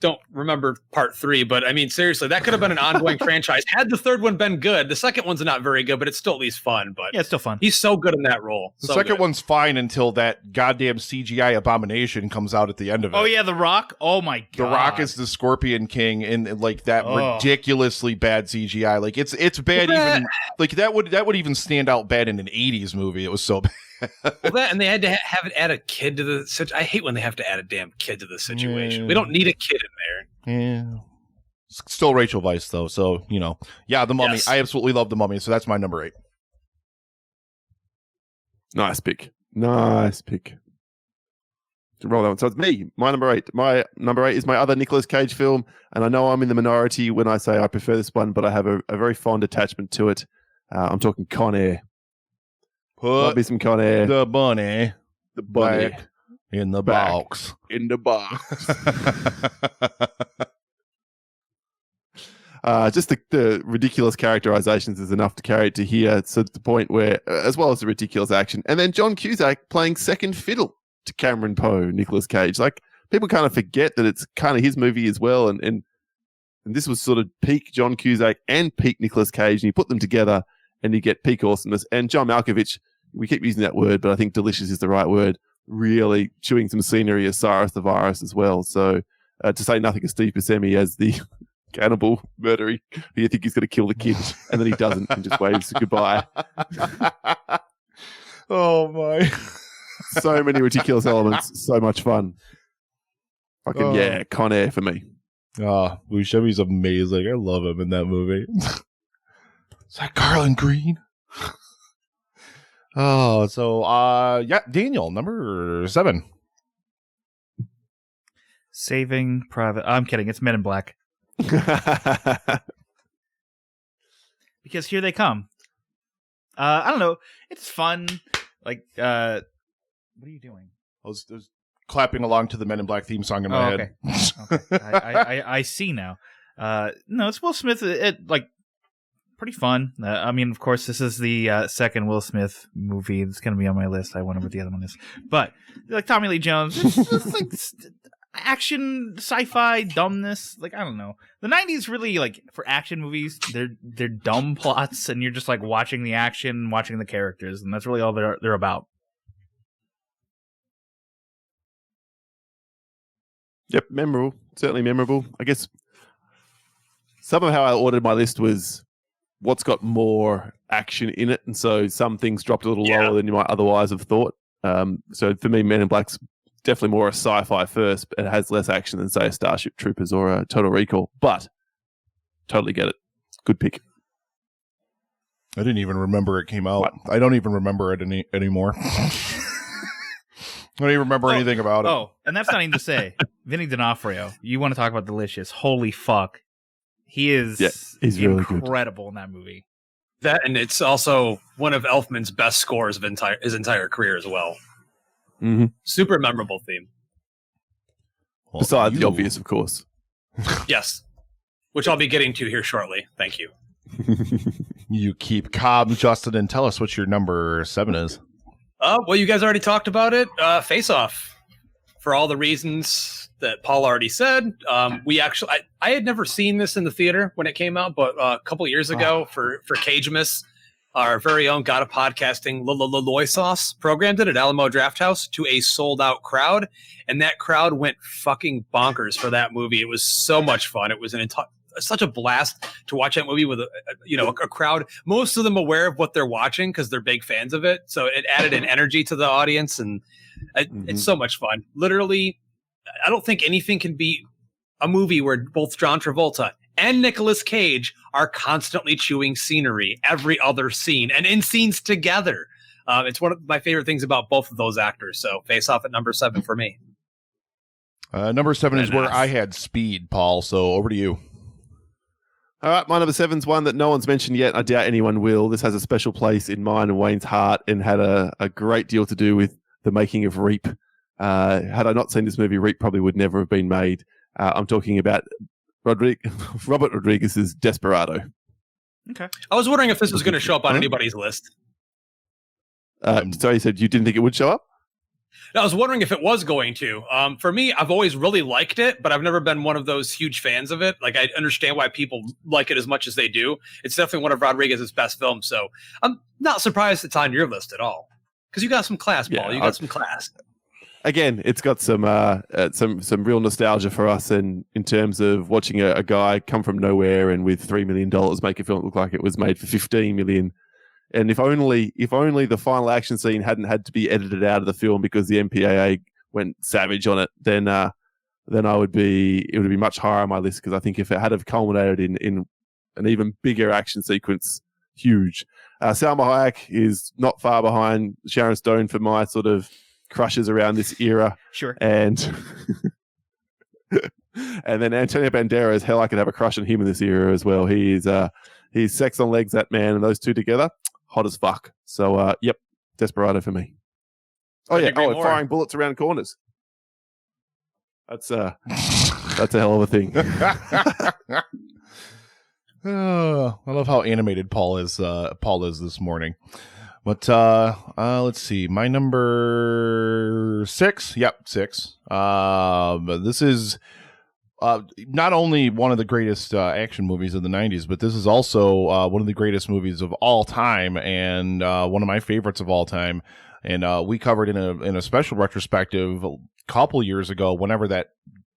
don't remember part 3, but I mean, seriously, that could have been an ongoing franchise. Had the third one been good, the second one's not very good, but it's still at least fun. But yeah, it's still fun. He's so good in that role. The second one's fine until that goddamn CGI abomination comes out at the end of it. Oh yeah, The Rock. Oh my god, The Rock is the Scorpion King, and like that ridiculously bad CGI. Like it's bad. Even like that would even stand out bad in an '80s movie. It was so bad. Well, that and they had to have it add a kid to the situation. I hate when they have to add a damn kid to the situation. We don't need a kid in there. Yeah. Still Rachel Weisz though, so yeah, The Mummy. Yes. I absolutely love The Mummy, so that's my number 8. Nice pick. Roll that one. So it's me. My number 8. My number 8 is my other Nicolas Cage film, and I know I'm in the minority when I say I prefer this one, but I have a very fond attachment to it. I'm talking Con Air. Might be some Con Air. The bunny back in the box. In the box. Just the ridiculous characterizations is enough to carry it to here. So to the point where, as well as the ridiculous action, and then John Cusack playing second fiddle to Cameron Poe, Nicolas Cage. Like people kind of forget that it's kind of his movie as well, and this was sort of peak John Cusack and peak Nicolas Cage, and you put them together and you get peak awesomeness. And John Malkovich, we keep using that word, but I think delicious is the right word. Really chewing some scenery as Cyrus the Virus as well. So to say nothing of Steve Buscemi as the cannibal murderer, you think he's going to kill the kid, and then he doesn't and just waves goodbye. Oh my! So many ridiculous elements, so much fun. Fucking Con Air for me. Buscemi's amazing. I love him in that movie. Is that Garland Green? Daniel, number 7. Saving Private. I'm kidding. It's Men in Black. Because here they come. I don't know. It's fun. Like, what are you doing? I was clapping along to the Men in Black theme song in my head. Okay. I see now. No, it's Will Smith. Pretty fun. I mean, of course, this is the second Will Smith movie. It's going to be on my list. I wonder what the other one is. But like Tommy Lee Jones, it's like action, sci-fi, dumbness. Like I don't know. The '90s really like for action movies. They're dumb plots, and you're just like watching the action, watching the characters, and that's really all they're about. Yep, memorable. Certainly memorable. I guess some of how I ordered my list was what's got more action in it, and so some things dropped a little lower than you might otherwise have thought. So for me, Men in Black's definitely more a sci-fi first, but it has less action than, say, a Starship Troopers or a Total Recall, but totally get it. Good pick. I didn't even remember it came out. What? I don't even remember it anymore. I don't even remember anything about it. Oh, and that's not even to say, Vinny D'Onofrio, you want to talk about delicious. Holy fuck. He is he's incredible in that movie. That, and it's also one of Elfman's best scores of his entire career as well. Mm-hmm. Super memorable theme. Well, besides the obvious, of course. Yes. Which I'll be getting to here shortly. Thank you. You keep calm, Justin, and tell us what your number 7 is. Well, you guys already talked about it. Face Off. For all the reasons that Paul already said. I had never seen this in the theater when it came out, but a couple years ago for Cagemas, our very own God of Podcasting, Loy Sauce programmed it at Alamo Drafthouse to a sold out crowd. And that crowd went fucking bonkers for that movie. It was so much fun. It was such a blast to watch that movie with a crowd, most of them aware of what they're watching because they're big fans of it. So it added an energy to the audience, and it's so much fun. Literally, I don't think anything can beat a movie where both John Travolta and Nicolas Cage are constantly chewing scenery every other scene and in scenes together. It's one of my favorite things about both of those actors. So Face Off at number 7 for me. Number 7 is where I had Speed, Paul. So over to you. All right, my number 7's one that no one's mentioned yet. I doubt anyone will. This has a special place in mine and Wayne's heart and had a great deal to do with the making of Reap. Had I not seen this movie, Reap probably would never have been made. I'm talking about Robert Rodriguez's Desperado. Okay. I was wondering if this was going to show up on anybody's list. So you said you didn't think it would show up? I was wondering if it was going to. For me, I've always really liked it, but I've never been one of those huge fans of it. Like, I understand why people like it as much as they do. It's definitely one of Rodriguez's best films, so I'm not surprised it's on your list at all. Because you got some class, Paul. Yeah, You got some class. Again, it's got some real nostalgia for us, and in terms of watching a guy come from nowhere and with $3 million make a film look like it was made for $15 million. And if only the final action scene hadn't had to be edited out of the film because the MPAA went savage on it, then it would be much higher on my list, because I think if it had have culminated in an even bigger action sequence, huge. Salma Hayek is not far behind Sharon Stone for my sort of crushes around this era. Sure. And and then Antonio Banderas, hell, I could have a crush on him in this era as well. He's sex on legs, that man, and those two together, hot as fuck. So, yep, Desperado for me. Oh, yeah. Oh, and firing bullets around corners. That's a hell of a thing. I love how animated Paul is this morning. But let's see. My number 6. Yep, 6. This is not only one of the greatest action movies of the 90s, but this is also one of the greatest movies of all time, and one of my favorites of all time. And we covered in a special retrospective a couple years ago, whenever that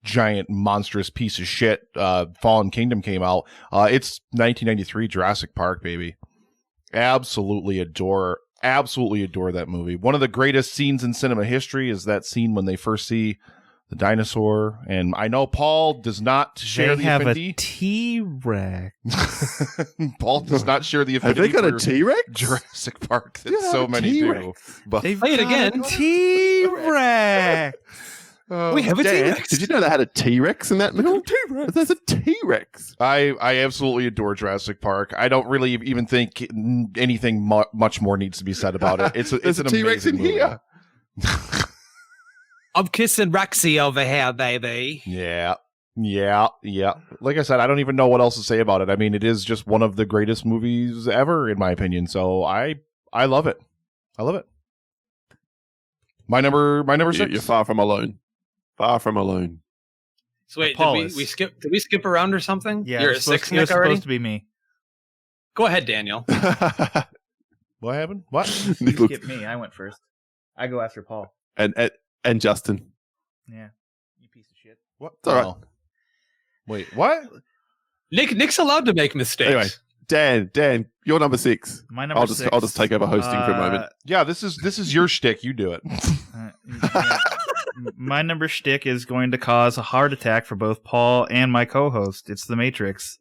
giant monstrous piece of shit Fallen Kingdom came out. It's 1993 Jurassic Park, baby. Absolutely adore that movie. One of the greatest scenes in cinema history is that scene when they first see the dinosaur, and I know Paul does not share the affinity. A T-Rex. Paul does not share the affinity. Have they got a for T-Rex? Jurassic Park that so many do. But They've Play it got again. a T-Rex. We have a Dan, T-Rex. did you know they had a T-Rex in that movie? There's a T-Rex. I absolutely adore Jurassic Park. I don't really even think anything much more needs to be said about it. It's an T-Rex amazing in movie. here. I'm kissing Rexy over here, baby. Yeah. Like I said, I don't even know what else to say about it. I mean, it is just one of the greatest movies ever, in my opinion. So I love it. I love it. My number 6. You're far from alone. Far from alone. So wait, Paul did we skip around or something? Yeah, You're it at was 6, it was Nick, already? supposed to be me. Go ahead, Daniel. What happened? What? You skipped me. I went first. I go after Paul. And Justin. Yeah. You piece of shit. What? It's all right. Oh. Wait, what? Nick's allowed to make mistakes. Anyway, Dan, you're number 6. My number 6. I'll just take over hosting for a moment. Yeah, this is your shtick. You do it. Yeah. My number shtick is going to cause a heart attack for both Paul and my co-host. It's The Matrix.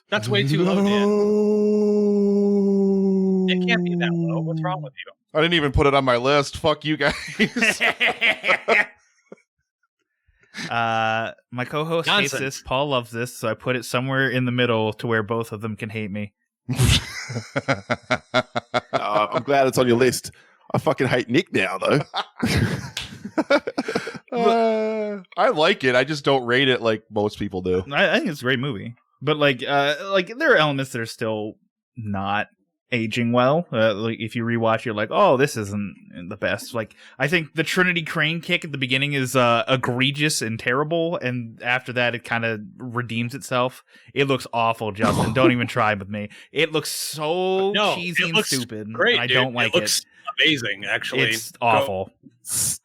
That's way too low, Dan. It can't be that low. What's wrong with you? I didn't even put it on my list. Fuck you guys. My co-host hates Nonsense. this. Paul loves this, so I put it somewhere in the middle to where both of them can hate me. I'm glad it's on your list. I fucking hate Nick now, though. I like it. I just don't rate it like most people do. I think it's a great movie, but like there are elements that are still not aging well. Like if you rewatch, you're like, oh, this isn't the best. Like I think the Trinity crane kick at the beginning is egregious and terrible, and after that, it kind of redeems itself. It looks awful, Justin. Don't even try with me. It looks so cheesy and stupid. Great, and I dude. don't like it. Looks amazing, actually. It's awful.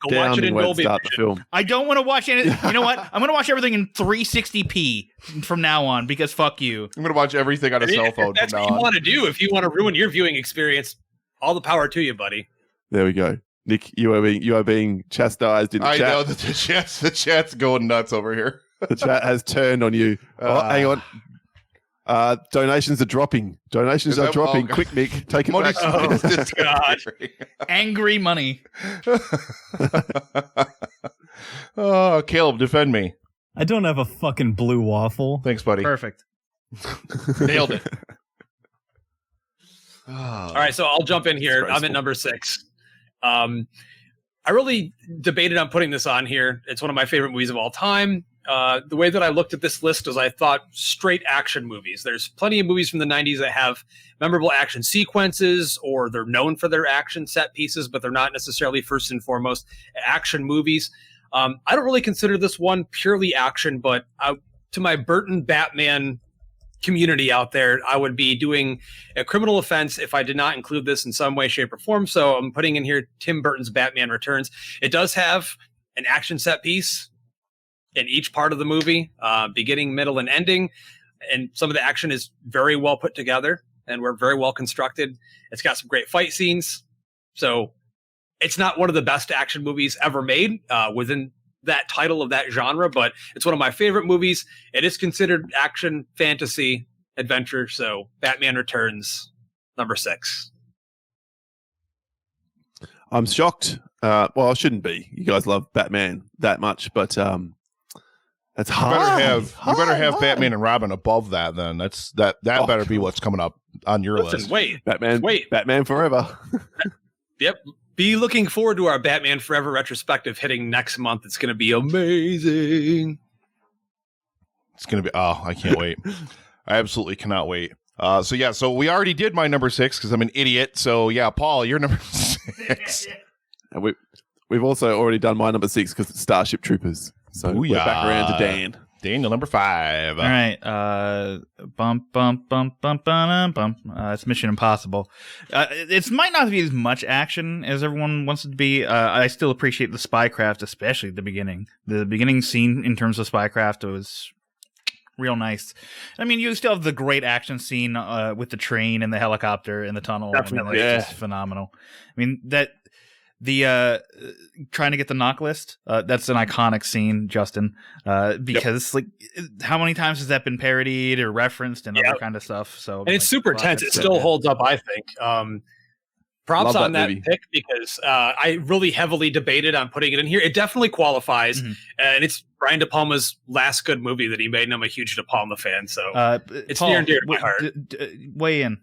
Go watch it in Way to Dolby start the Vision. film. I don't want to watch it. You know what? I'm going to watch everything in 360p from now on because fuck you. I'm gonna watch everything on a cell phone If that's from what now you on. want to do. If you want to ruin your viewing experience, all the power to you, buddy. There we go. Nick, you are being chastised in the I chat. know that the chat's going nuts over here. The chat has turned on you. Hang on. Donations are dropping. Donations are dropping. Quick, Nick, take it back. Oh, God. Angry money. Oh, Caleb, defend me. I don't have a fucking blue waffle. Thanks, buddy. Perfect. Nailed it. All right, so I'll jump in here. I'm at number 6. I really debated on putting this on here. It's one of my favorite movies of all time. the way that I looked at this list is I thought straight action movies. There's plenty of movies from the 90s that have memorable action sequences, or they're known for their action set pieces, but they're not necessarily first and foremost action movies. I don't really consider this one purely action, but to my Burton Batman community out there, I would be doing a criminal offense if I did not include this in some way, shape, or form. So I'm putting in here Tim Burton's Batman Returns. It does have an action set piece in each part of the movie, beginning, middle, and ending. And some of the action is very well put together and we're very well constructed. It's got some great fight scenes. So it's not one of the best action movies ever made within that title of that genre, but it's one of my favorite movies. It is considered action, fantasy, adventure. So Batman Returns, number 6. I'm shocked. Well, I shouldn't be. You guys love Batman that much, but it's hard. You better have Batman and Robin above that. Then that better be what's coming up on your list. Wait, Batman Forever. Yep. Be looking forward to our Batman Forever retrospective hitting next month. It's going to be amazing. It's going to be, I can't wait. I absolutely cannot wait. So we already did my number 6 because I'm an idiot. So yeah, Paul, you're number 6. And we've also already done my number 6 because it's Starship Troopers. So we're back around to Dan. Daniel, number 5. All right. It's Mission Impossible. It might not be as much action as everyone wants it to be. I still appreciate the spycraft, especially at the beginning. The beginning scene in terms of spycraft was real nice. I mean, you still have the great action scene with the train and the helicopter and the tunnel. Definitely. It's just phenomenal. I mean, the trying to get the knock list, that's an iconic scene, Justin, because like how many times has that been parodied or referenced and other kind of stuff? So and it's super tense. It still holds up, I think. Props on that pick because I really heavily debated on putting it in here. It definitely qualifies, and it's Brian De Palma's last good movie that he made, and I'm a huge De Palma fan, so it's Paul, near and dear to my heart. Weigh in.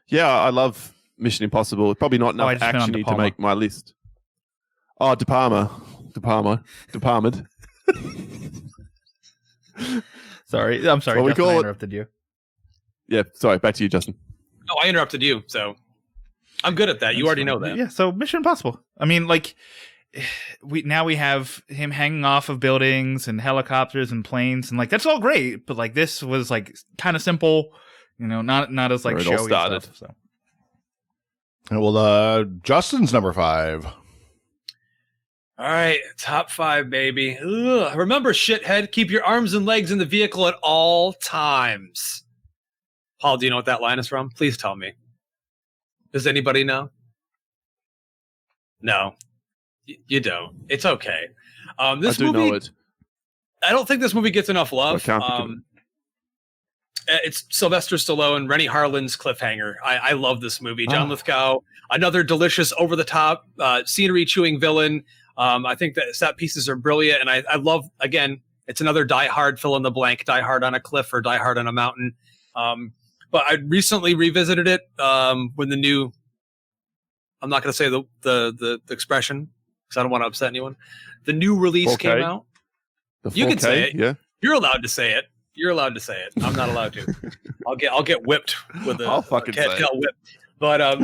Yeah, I love Mission Impossible. Probably not enough action to make my list. Oh, De Palma. Sorry, I'm sorry. Well, Justin, I interrupted you. Yeah, sorry. Back to you, Justin. No, I interrupted you, so I'm good at that. You already know that. Yeah, so Mission Impossible. I mean, like, we have him hanging off of buildings and helicopters and planes, and like that's all great, but like this was like kind of simple, not as like showy stuff. So. Well, Justin's number 5. All right, top 5, baby. Ugh. Remember, shithead, keep your arms and legs in the vehicle at all times. Paul, do you know what that line is from? Please tell me. Does anybody know? No, you don't. It's okay. This I do movie, know it. I don't think this movie gets enough love. It's Sylvester Stallone, Rennie Harlin's Cliffhanger. I love this movie. John Lithgow, another delicious, over-the-top, scenery-chewing villain. I think that set pieces are brilliant, and I love, again, it's another Die Hard fill-in-the-blank, Die Hard on a cliff or Die Hard on a mountain. But I recently revisited it when the new, I'm not going to say the expression because I don't want to upset anyone. The new release came out. You can say it. Yeah. You're allowed to say it. You're allowed to say it. I'm not allowed to. I'll get whipped with I'll fucking say it. whip. But I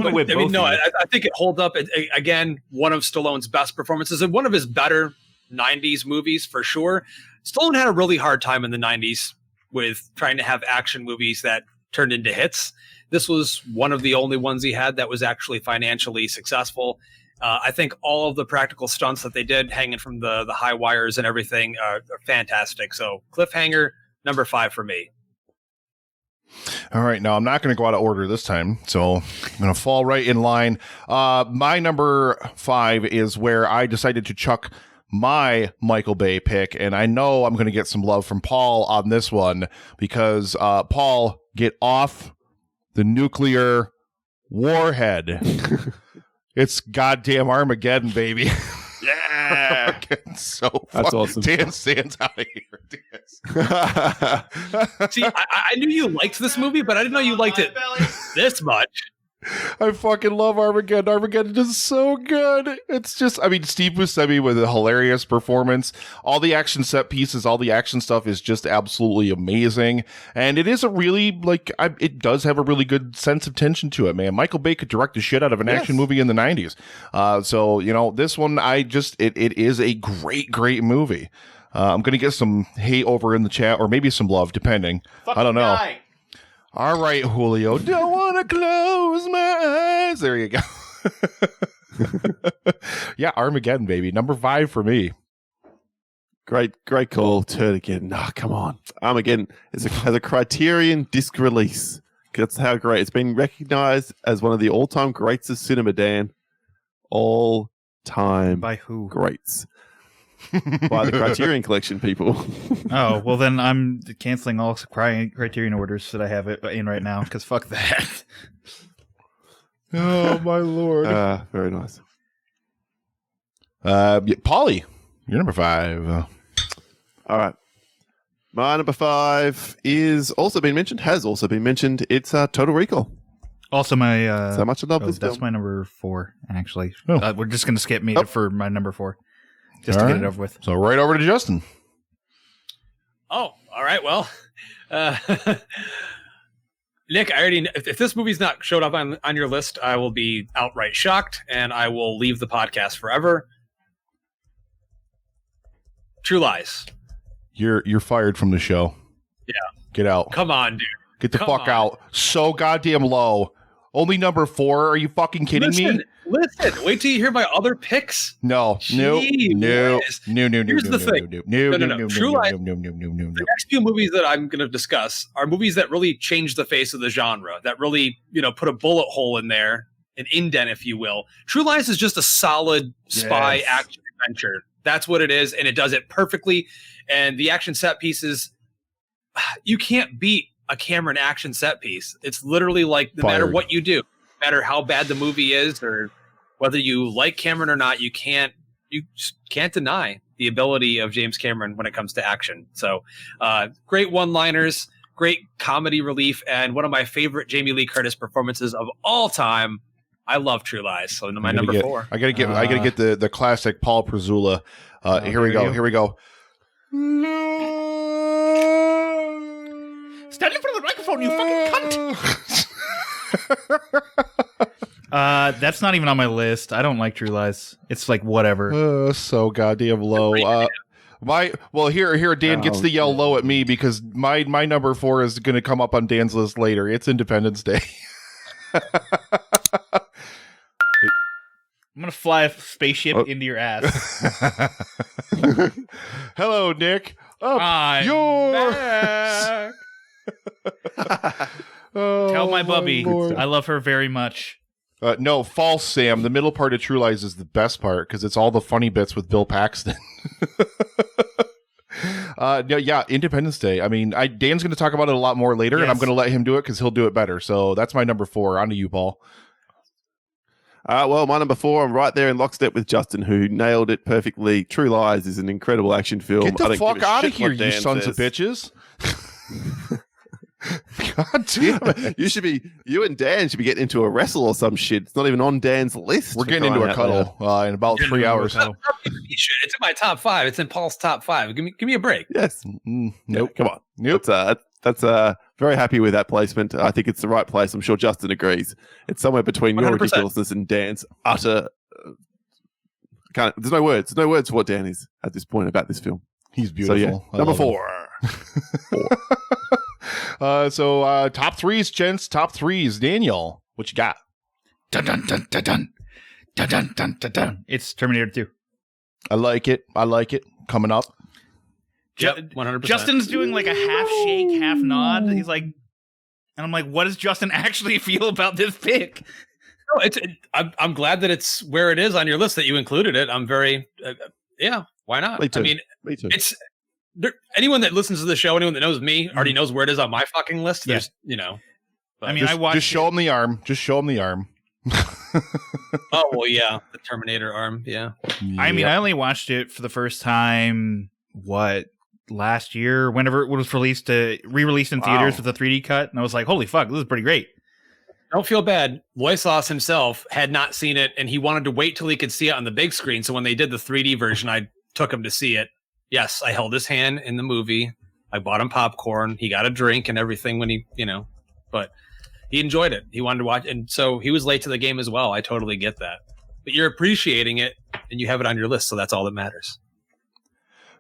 think it holds up. Again, one of Stallone's best performances and one of his better 90s movies for sure. Stallone had a really hard time in the 90s with trying to have action movies that turned into hits. This was one of the only ones he had that was actually financially successful. I think all of the practical stunts that they did hanging from the high wires and everything are fantastic. So Cliffhanger, number 5 for me. All right. Now, I'm not going to go out of order this time, so I'm going to fall right in line. My number 5 is where I decided to chuck my Michael Bay pick, and I know I'm going to get some love from Paul on this one because, Paul, get off the nuclear warhead. It's goddamn Armageddon, baby. Yeah. So that's awesome. Dan stands out of here. See, I knew you liked this movie, but I didn't know you liked it this much. I fucking love Armageddon. Armageddon is so good. It's just, I mean, Steve Buscemi with a hilarious performance. All the action set pieces, all the action stuff is just absolutely amazing. And it is a really, it does have a really good sense of tension to it, man. Michael Bay could direct the shit out of an action movie in the 90s. So, this one, it is a great, great movie. I'm going to get some hate over in the chat, or maybe some love, depending. I don't know. All right, Julio. Don't want to close my eyes. There you go. Yeah, Armageddon, baby. Number 5 for me. Great call. Turd again. No, come on. Armageddon has a Criterion disc release. That's how great. It's been recognized as one of the all-time greats of cinema, Dan. All-time By who? greats. By the Criterion Collection, people. Oh, well then I'm canceling all Criterion orders that I have it in right now, because fuck that. Oh, my Lord. Very nice. Paulie, you're number 5. All right. My number 5 has also been mentioned. It's Total Recall. Also my... so much I love this that's film. my number 4, actually. Oh. We're just going to skip me for my number 4. Just All to right. get it over with. So right over to Justin. Oh, all right. Well, Nick, I already if this movie's not showed up on your list, I will be outright shocked, and I will leave the podcast forever. True Lies. You're fired from the show. Yeah. Get out. Come on, dude. Get the Come fuck on. out. So goddamn low. Only number 4. Are you fucking kidding me? Listen. Wait till you hear my other picks. No. No. Jeez. No. Here's the thing. No. True Lies. No. The next few movies that I'm going to discuss are movies that really changed the face of the genre, that really, put a bullet hole in there, an indent, if you will. True Lies is just a solid spy action adventure. That's what it is, and it does it perfectly. And the action set pieces, you can't beat a Cameron action set piece. It's literally like no matter what you do, no matter how bad the movie is or whether you like Cameron or not, you just can't deny the ability of James Cameron when it comes to action. So great one-liners, great comedy relief, and one of my favorite Jamie Lee Curtis performances of all time. I love True Lies. So my number 4. I gotta get the classic Paul Prezula. Here we go. Stand in front of the microphone, you fucking cunt! That's not even on my list. I don't like True Lies. It's like whatever. So goddamn low. Here Dan gets to yell low at me because my number 4 is going to come up on Dan's list later. It's Independence Day. I'm gonna fly a spaceship into your ass. Hello, Nick. I'm back. Tell my bubby Lord. I love her very much. No, false, Sam. The middle part of True Lies is the best part because it's all the funny bits with Bill Paxton. Independence Day. I mean, Dan's going to talk about it a lot more later, and I'm going to let him do it because he'll do it better. So that's my number 4. On to you, Paul. Well, my number 4, I'm right there in lockstep with Justin, who nailed it perfectly. True Lies is an incredible action film. Get the fuck out of here, you Dan sons of bitches. God damn it. You and Dan should be getting into a wrestle or some shit. It's not even on Dan's list. We're getting into a cuddle in about 3 hours. It's in my top 5. It's in Paul's top 5. Give me a break. Yes. Nope. Yeah, come on. Nope. That's very happy with that placement. I think it's the right place. I'm sure Justin agrees. It's somewhere between your 100%. ridiculousness and Dan's utter. There's no words. There's no words for what Dan is at this point about this film. He's beautiful. So, number 4. Top 3s, gents. Top 3s. Daniel, what you got? Dun dun dun dun dun dun dun dun dun dun. It's Terminator 2. I like it. Coming up. Yep, 100%. Justin's doing like a half shake, half nod. He's like, and I'm like, what does Justin actually feel about this pick? No, I'm glad that it's where it is on your list, that you included it. I'm very, why not? Me too. I mean, Me too. it's anyone that listens to the show, anyone that knows me already knows where it is on my fucking list. There's, I mean, I watched. Just show him the arm. Oh well, yeah, the Terminator arm. Yeah. I mean, I only watched it for the first time. Last year, whenever it was re-released in theaters with a 3D cut, and I was like, "Holy fuck, this is pretty great." Don't feel bad. Loisos himself had not seen it, and he wanted to wait till he could see it on the big screen. So when they did the 3D version, I took him to see it. Yes, I held his hand in the movie. I bought him popcorn. He got a drink and everything when he, but he enjoyed it. He wanted to watch, and so he was late to the game as well. I totally get that. But you're appreciating it, and you have it on your list, so that's all that matters.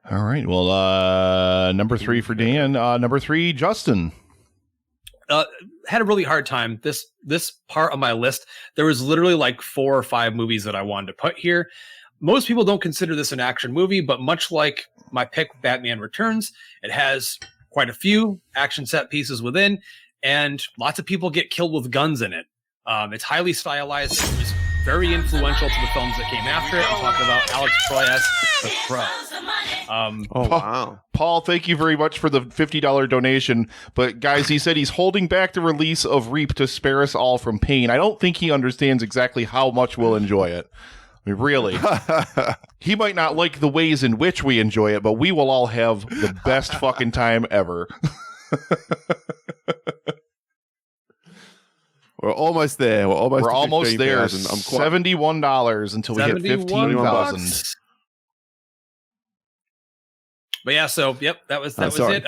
All right. Well, number 3 for Dan. Number 3, Justin. Had a really hard time. This part of my list, there was literally like 4 or 5 movies that I wanted to put here. Most people don't consider this an action movie, but much like my pick, Batman Returns, it has quite a few action set pieces within, and lots of people get killed with guns in it. It's highly stylized. It was very influential to the films that came after it. I'm talking about Alex Proyas' The Crow. Wow. Paul, thank you very much for the $50 donation. But guys, he said he's holding back the release of Reap to spare us all from pain. I don't think he understands exactly how much we'll enjoy it. I mean, really. He might not like the ways in which we enjoy it, but we will all have the best fucking time ever. We're almost there. We're almost there. 15,000. I'm $71 until we hit 15,000. But yeah, so yep, that was it.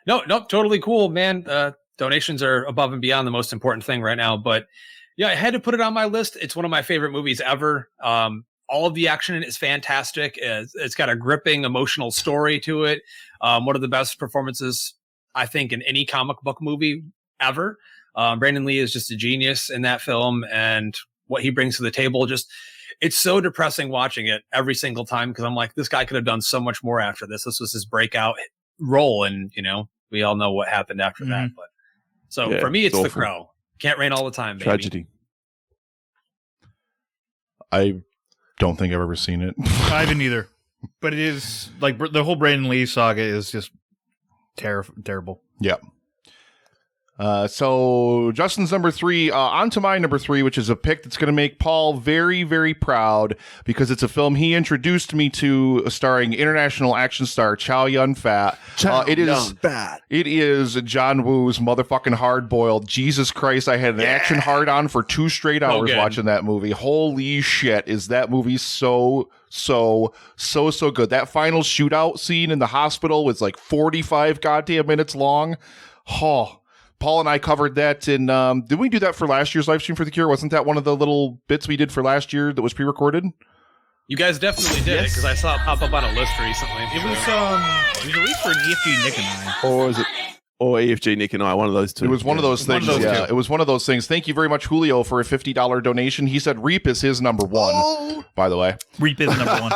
No, totally cool, man. Donations are above and beyond the most important thing right now. But yeah, I had to put it on my list. It's one of my favorite movies ever. All of the action in it is fantastic. It's got a gripping, emotional story to it. One of the best performances, I think, in any comic book movie ever. Brandon Lee is just a genius in that film, and what he brings to the table it's so depressing watching it every single time, because I'm like, this guy could have done so much more after this. This was his breakout role, and we all know what happened after that. But so for me, it's The Crow. Can't rain all the time, baby. Tragedy. I don't think I've ever seen it. I haven't either. But it is like the whole Brandon Lee saga is just terrible. Yeah. So Justin's number 3, on to my number 3, which is a pick that's going to make Paul very, very proud, because it's a film he introduced me to, starring international action star Chow Yun-fat. It is John Woo's motherfucking Hard Boiled. Jesus Christ, I had an action hard on for 2 straight hours watching that movie. Holy shit, is that movie so good. That final shootout scene in the hospital was like 45 goddamn minutes long. Paul and I covered that in, did we do that for last year's live stream for The Cure? Wasn't that one of the little bits we did for last year that was pre-recorded? You guys definitely did it, because I saw it pop up on a list recently. It was released for EFG Nick and I. Or EFG Nick and I, one of those two. It was one of those things. It was one of those things. Thank you very much, Julio, for a $50 donation. He said Reap is his number 1, by the way. Reap is number 1.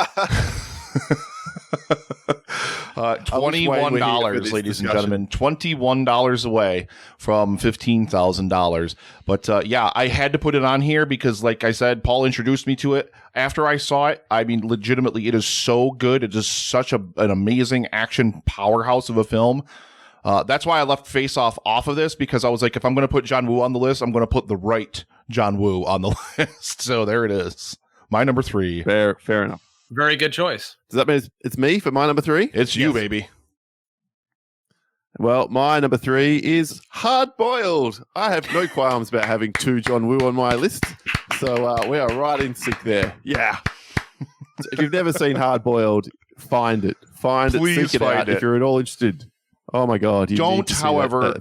$21, ladies and gentlemen. $21 away from $15,000. But I had to put it on here because, like I said, Paul introduced me to it. After I saw it, I mean, legitimately, it is so good. It is such an amazing action powerhouse of a film. That's why I left Face Off of this, because I was like, if I'm going to put John Woo on the list, I'm going to put the right John Woo on the list. So there it is. My number 3. Fair enough. Very good choice. Does that mean it's me for my number 3? It's you, baby. Well, my number 3 is Hard Boiled. I have no qualms about having 2 John Woo on my list. So we are right in sync there. Yeah. If you've never seen Hard Boiled, find it. Please seek it out if you're at all interested. Oh my God! Don't, however,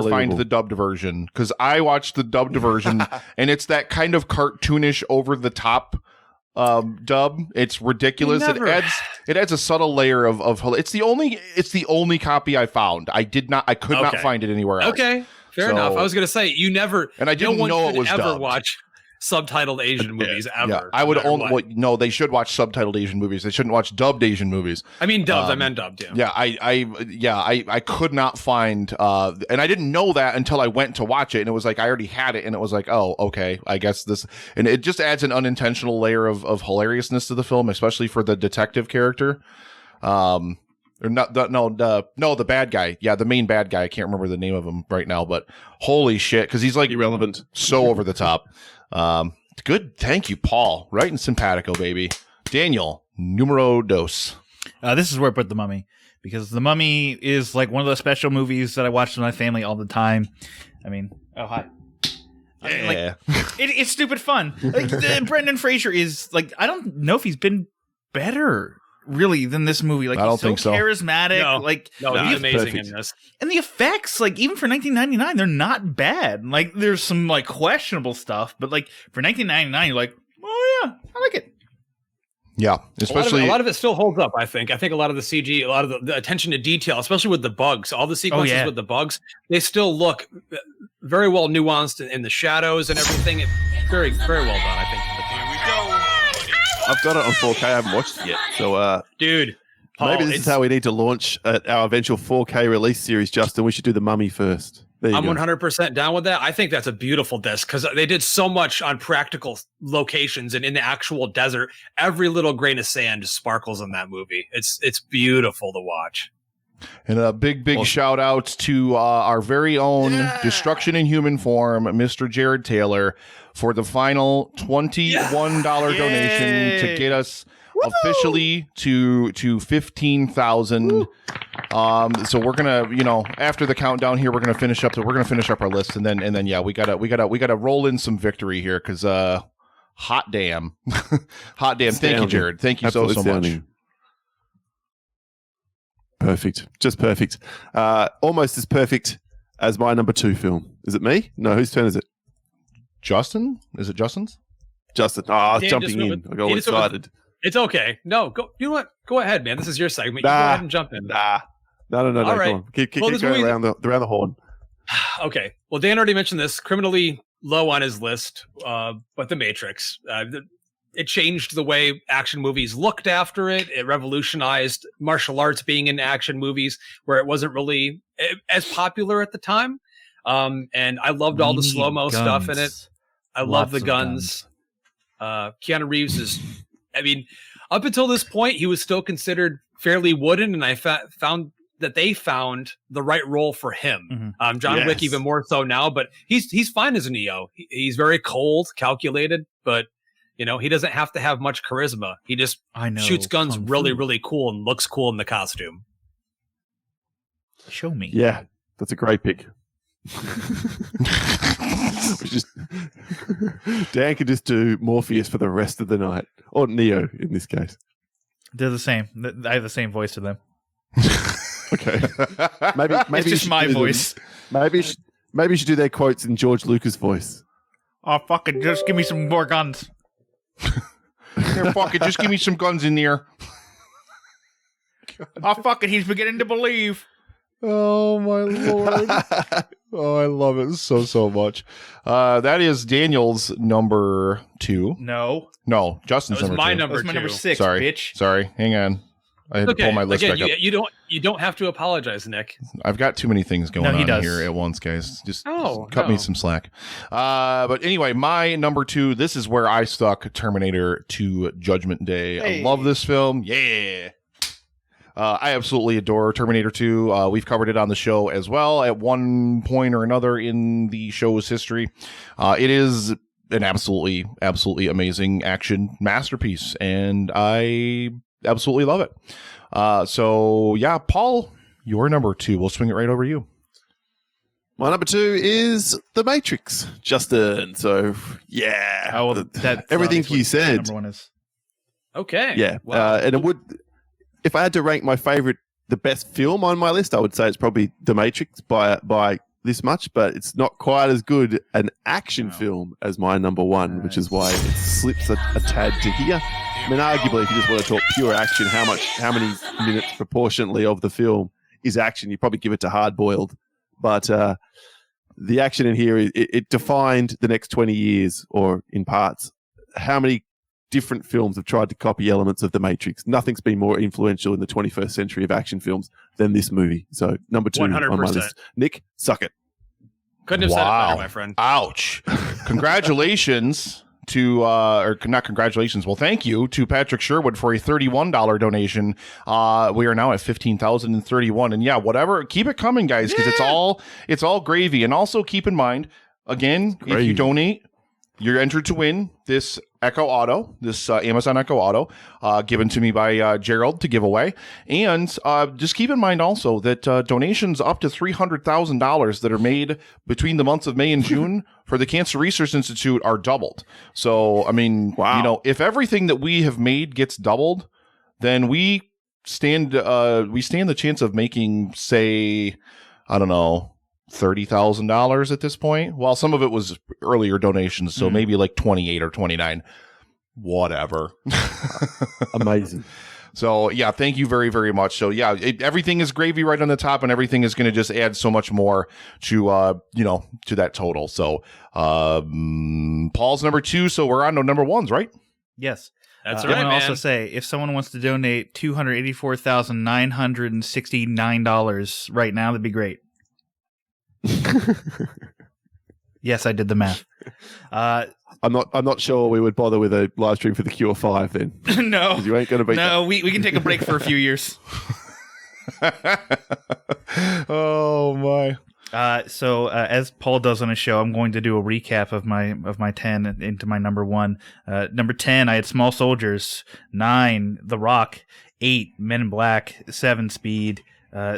find the dubbed version, because I watched the dubbed version, and it's that kind of cartoonish, over the top dub. It's ridiculous. It adds a subtle layer of it's the only copy I found. I could not find it anywhere else. Okay, fair enough. I was gonna say you never, and I didn't know it was ever dubbed. watch subtitled Asian movies ever. Yeah, I would only. No, they should watch subtitled Asian movies. They shouldn't watch dubbed Asian movies. I mean dubbed. I meant dubbed. Yeah. I could not find, and I didn't know that until I went to watch it, and it was like I already had it, and it was like, oh, okay, I guess this, and it just adds an unintentional layer of hilariousness to the film, especially for the detective character. The bad guy. Yeah, the main bad guy. I can't remember the name of him right now, but holy shit, because he's like irrelevant, so over the top. Good. Thank you, Paul. Right and simpatico, baby. Daniel, numero dos. This is where I put The Mummy, because The Mummy is like one of those special movies that I watch with my family all the time. I mean, oh, hi. I mean, like, it's stupid fun. Like, Brendan Fraser is like, I don't know if he's been better really than this movie. Like, I don't he's so think so. charismatic. No. Like, He's amazing perfect. in this. and the effects, like, even for 1999, they're not bad. Like, there's some like questionable stuff, but like for 1999, you're like, oh yeah, I like it. Yeah, especially a lot of it still holds up. I think a lot of the CG, a lot of the attention to detail, especially with the bugs, all the sequences with the bugs, they still look very well nuanced in the shadows and everything. It's very, very well done. I think. Here we go. I've got it on 4K. I haven't watched it yet. So, Dude, Paul, maybe this is how we need to launch our eventual 4K release series, Justin. We should do the Mummy first. There you I'm go. 100% down with that. I think that's a beautiful disc because they did so much on practical locations and in the actual desert. Every little grain of sand sparkles in that movie. It's beautiful to watch. And a big shout out to our very own Destruction in Human Form, Mr. Jared Taylor, for the final $21 donation to get us officially to 15,000. So we're gonna, after the countdown here, we're gonna finish up our list, and then yeah, we gotta roll in some victory here because hot damn. Thank you, Jared. Thank you so much. Perfect. Just perfect. Almost as perfect as my number 2 film. Is it me? No, whose turn is it? Justin? Is it Justin's? Justin. Jumping in. I got all excited. It's okay. No, go. You know what? Go ahead, man. This is your segment. You go ahead and jump in. No. All right. Come on. Keep going around the horn. Okay. Well, Dan already mentioned this. Criminally low on his list, but The Matrix. It changed the way action movies looked after it. It revolutionized martial arts being in action movies where it wasn't really as popular at the time. And I loved all the slow-mo stuff in it. I love the guns. Keanu Reeves is, up until this point, he was still considered fairly wooden, and I found that they found the right role for him. Mm-hmm. John Wick even more so now, but he's fine as a Neo. He's very cold, calculated, but he doesn't have to have much charisma. He just shoots guns really, really cool and looks cool in the costume. Show me. Yeah, that's a great pick. Dan could just do Morpheus for the rest of the night, or Neo in this case. They're the same. I have the same voice to them. Okay, maybe it's just my voice. Maybe you should do their quotes in George Lucas' voice. Oh, fuck it! Just give me some more guns. Here, fuck it, just give me some guns in there. Oh, fuck it, he's beginning to believe. Oh, my Lord. Oh, I love it so much. That is Daniel's number 2. No, Justin's that was number 2. my number that was my 2. number 6, Sorry, bitch. Sorry, hang on. I had to pull my list back up. You don't have to apologize, Nick. I've got too many things going on here at once, guys. Just cut me some slack. But anyway, my number 2, this is where I stuck Terminator 2 Judgment Day. Hey. I love this film. Yeah. I absolutely adore Terminator 2. We've covered it on the show as well at one point or another in the show's history. It is an absolutely amazing action masterpiece, and I absolutely love it. So yeah, Paul, your number 2. We'll swing it right over to you. My number 2 is The Matrix, Justin. So yeah, everything you said. Number 1 is okay. Yeah, wow. and it would. If I had to rank my favorite, the best film on my list, I would say it's probably The Matrix by this much, but it's not quite as good an action film as my number 1, which is why it slips a tad to here. I mean, arguably, if you just want to talk pure action, how many minutes proportionately of the film is action? You probably give it to Hard Boiled, but the action in here it defined the next 20 years, or in parts. How many different films have tried to copy elements of The Matrix? Nothing's been more influential in the 21st century of action films than this movie. So number 2 100%. on my list. Nick, suck it. Couldn't have said it better, my friend. Ouch. Congratulations to, or not congratulations, well, thank you to Patrick Sherwood for a $31 donation. We are now at 15,031. And yeah, whatever, keep it coming, guys, because it's all gravy. And also keep in mind, again, if you donate, you're entered to win this Echo Auto, this Amazon Echo Auto, given to me by Gerald to give away. And just keep in mind also that donations up to $300,000 that are made between the months of May and June for the Cancer Research Institute are doubled. So, I mean, if everything that we have made gets doubled, then we stand the chance of making, say, I don't know, $30,000 at this point. Well, some of it was earlier donations, so maybe like 28 or 29, whatever. Amazing. So yeah, thank you very, very much. So yeah, everything is gravy right on the top, and everything is going to just add so much more to to that total. So Paul's number 2, so we're on to number 1s, right? Yes. That's I right, want to man. also say, if someone wants to donate $284,969 right now, that'd be great. Yes, I did the math. I'm not sure we would bother with a live stream for the Cure 5 then. No, You ain't going to beat no, we can take a break for a few years. Oh my. So as Paul does on his show, I'm going to do a recap of my 10 into my number 1. Number 10, I had Small Soldiers. 9, The Rock. 8, Men in Black. 7, Speed.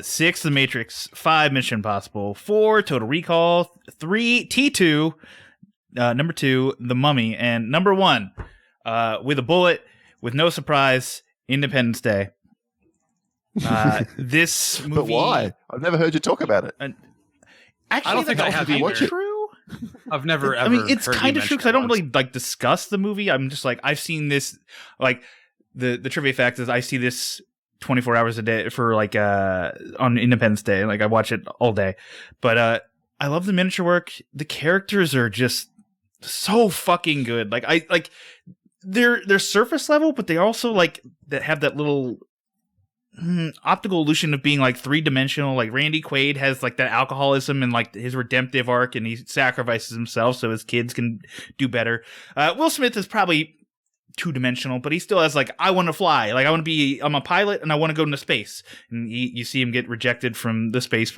6, The Matrix. 5, Mission Impossible. 4, Total Recall. 3, T2. Number 2, The Mummy. And number 1, with a bullet, with no surprise, Independence Day. This movie. But why? I've never heard you talk about it. Actually, I don't think I have that's either. true. I've never ever. I mean, it's heard you kind of true mention because I don't once. really like discuss the movie. I'm just like, I've seen this. Like the trivia fact is, I see this 24 hours a day for like on Independence Day. Like I watch it all day. But I love the miniature work. The characters are just so fucking good. Like they're surface level, but they also like that have that little optical illusion of being like 3-dimensional. Like Randy Quaid has like that alcoholism and like his redemptive arc, and he sacrifices himself so his kids can do better. Will Smith is probably 2-dimensional, but he still has like, I want to fly. Like I'm a pilot and I want to go into space. And you see him get rejected from the space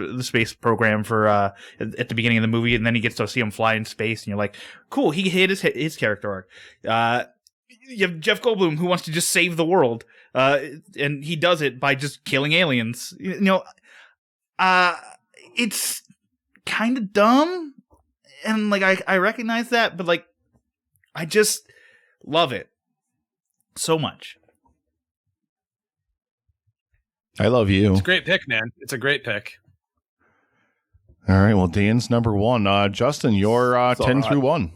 program for at the beginning of the movie, and then he gets to see him fly in space, and you're like, cool, he hit his character arc. You have Jeff Goldblum, who wants to just save the world, and he does it by just killing aliens. It's kind of dumb, and like I recognize that, but like I just love it so much. I love you. It's a great pick, man. It's a great pick. All right. Well, Dan's number 1. Justin, you're 10 through 1.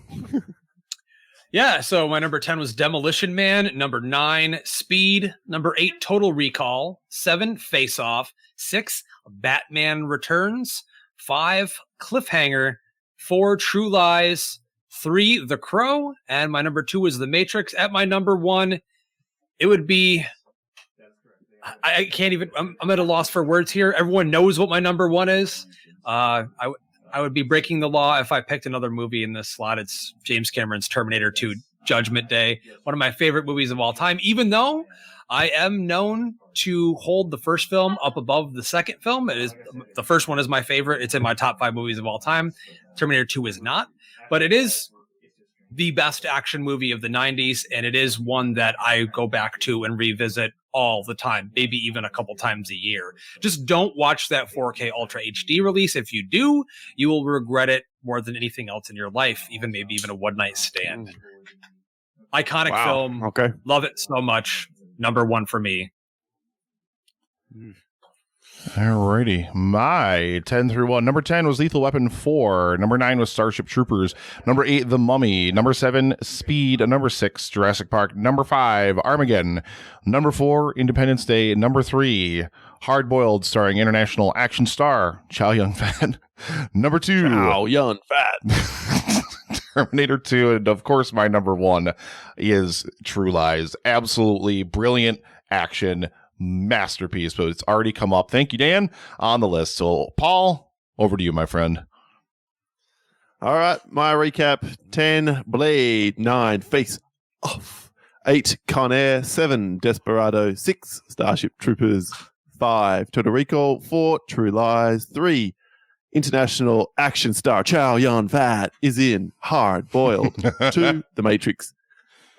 Yeah, so my number 10 was Demolition Man. Number 9, Speed. Number 8, Total Recall. 7, Face Off. 6, Batman Returns. 5, Cliffhanger. 4, True Lies. 3, The Crow. And my number 2 was The Matrix. At my number 1, it would be... I can't even... I'm at a loss for words here. Everyone knows what my number 1 is. I would be breaking the law if I picked another movie in this slot. It's James Cameron's Terminator 2 Judgment Day, one of my favorite movies of all time, even though I am known to hold the first film up above the second film. The first one is my favorite. It's in my top 5 movies of all time. Terminator 2 is not, but it is the best action movie of the 90s, and it is one that I go back to and revisit all the time, maybe even a couple times a year. Just don't watch that 4K Ultra HD release. If you do, you will regret it more than anything else in your life, maybe even a one-night stand. Iconic film. Okay. Love it so much. Number 1 for me. Alrighty. My 10 through 1. Number 10 was Lethal Weapon 4. Number 9 was Starship Troopers. Number 8, The Mummy. Number 7, Speed. Number 6, Jurassic Park. Number 5, Armageddon. Number 4, Independence Day. Number 3, Hard Boiled, starring international action star Chow Yun-fat. Number 2, Chow Yun-fat. Terminator 2. And of course, my number 1 is True Lies. Absolutely brilliant action masterpiece, but it's already come up. Thank you, Dan, on the list. So, Paul, over to you, my friend. All right, my recap: 10, Blade; 9, Face Off; 8, Con Air; 7, Desperado; 6, Starship Troopers; 5, Total Recall; 4, True Lies; 3, international action star Chow Yun-fat is in Hard Boiled; 2, The Matrix;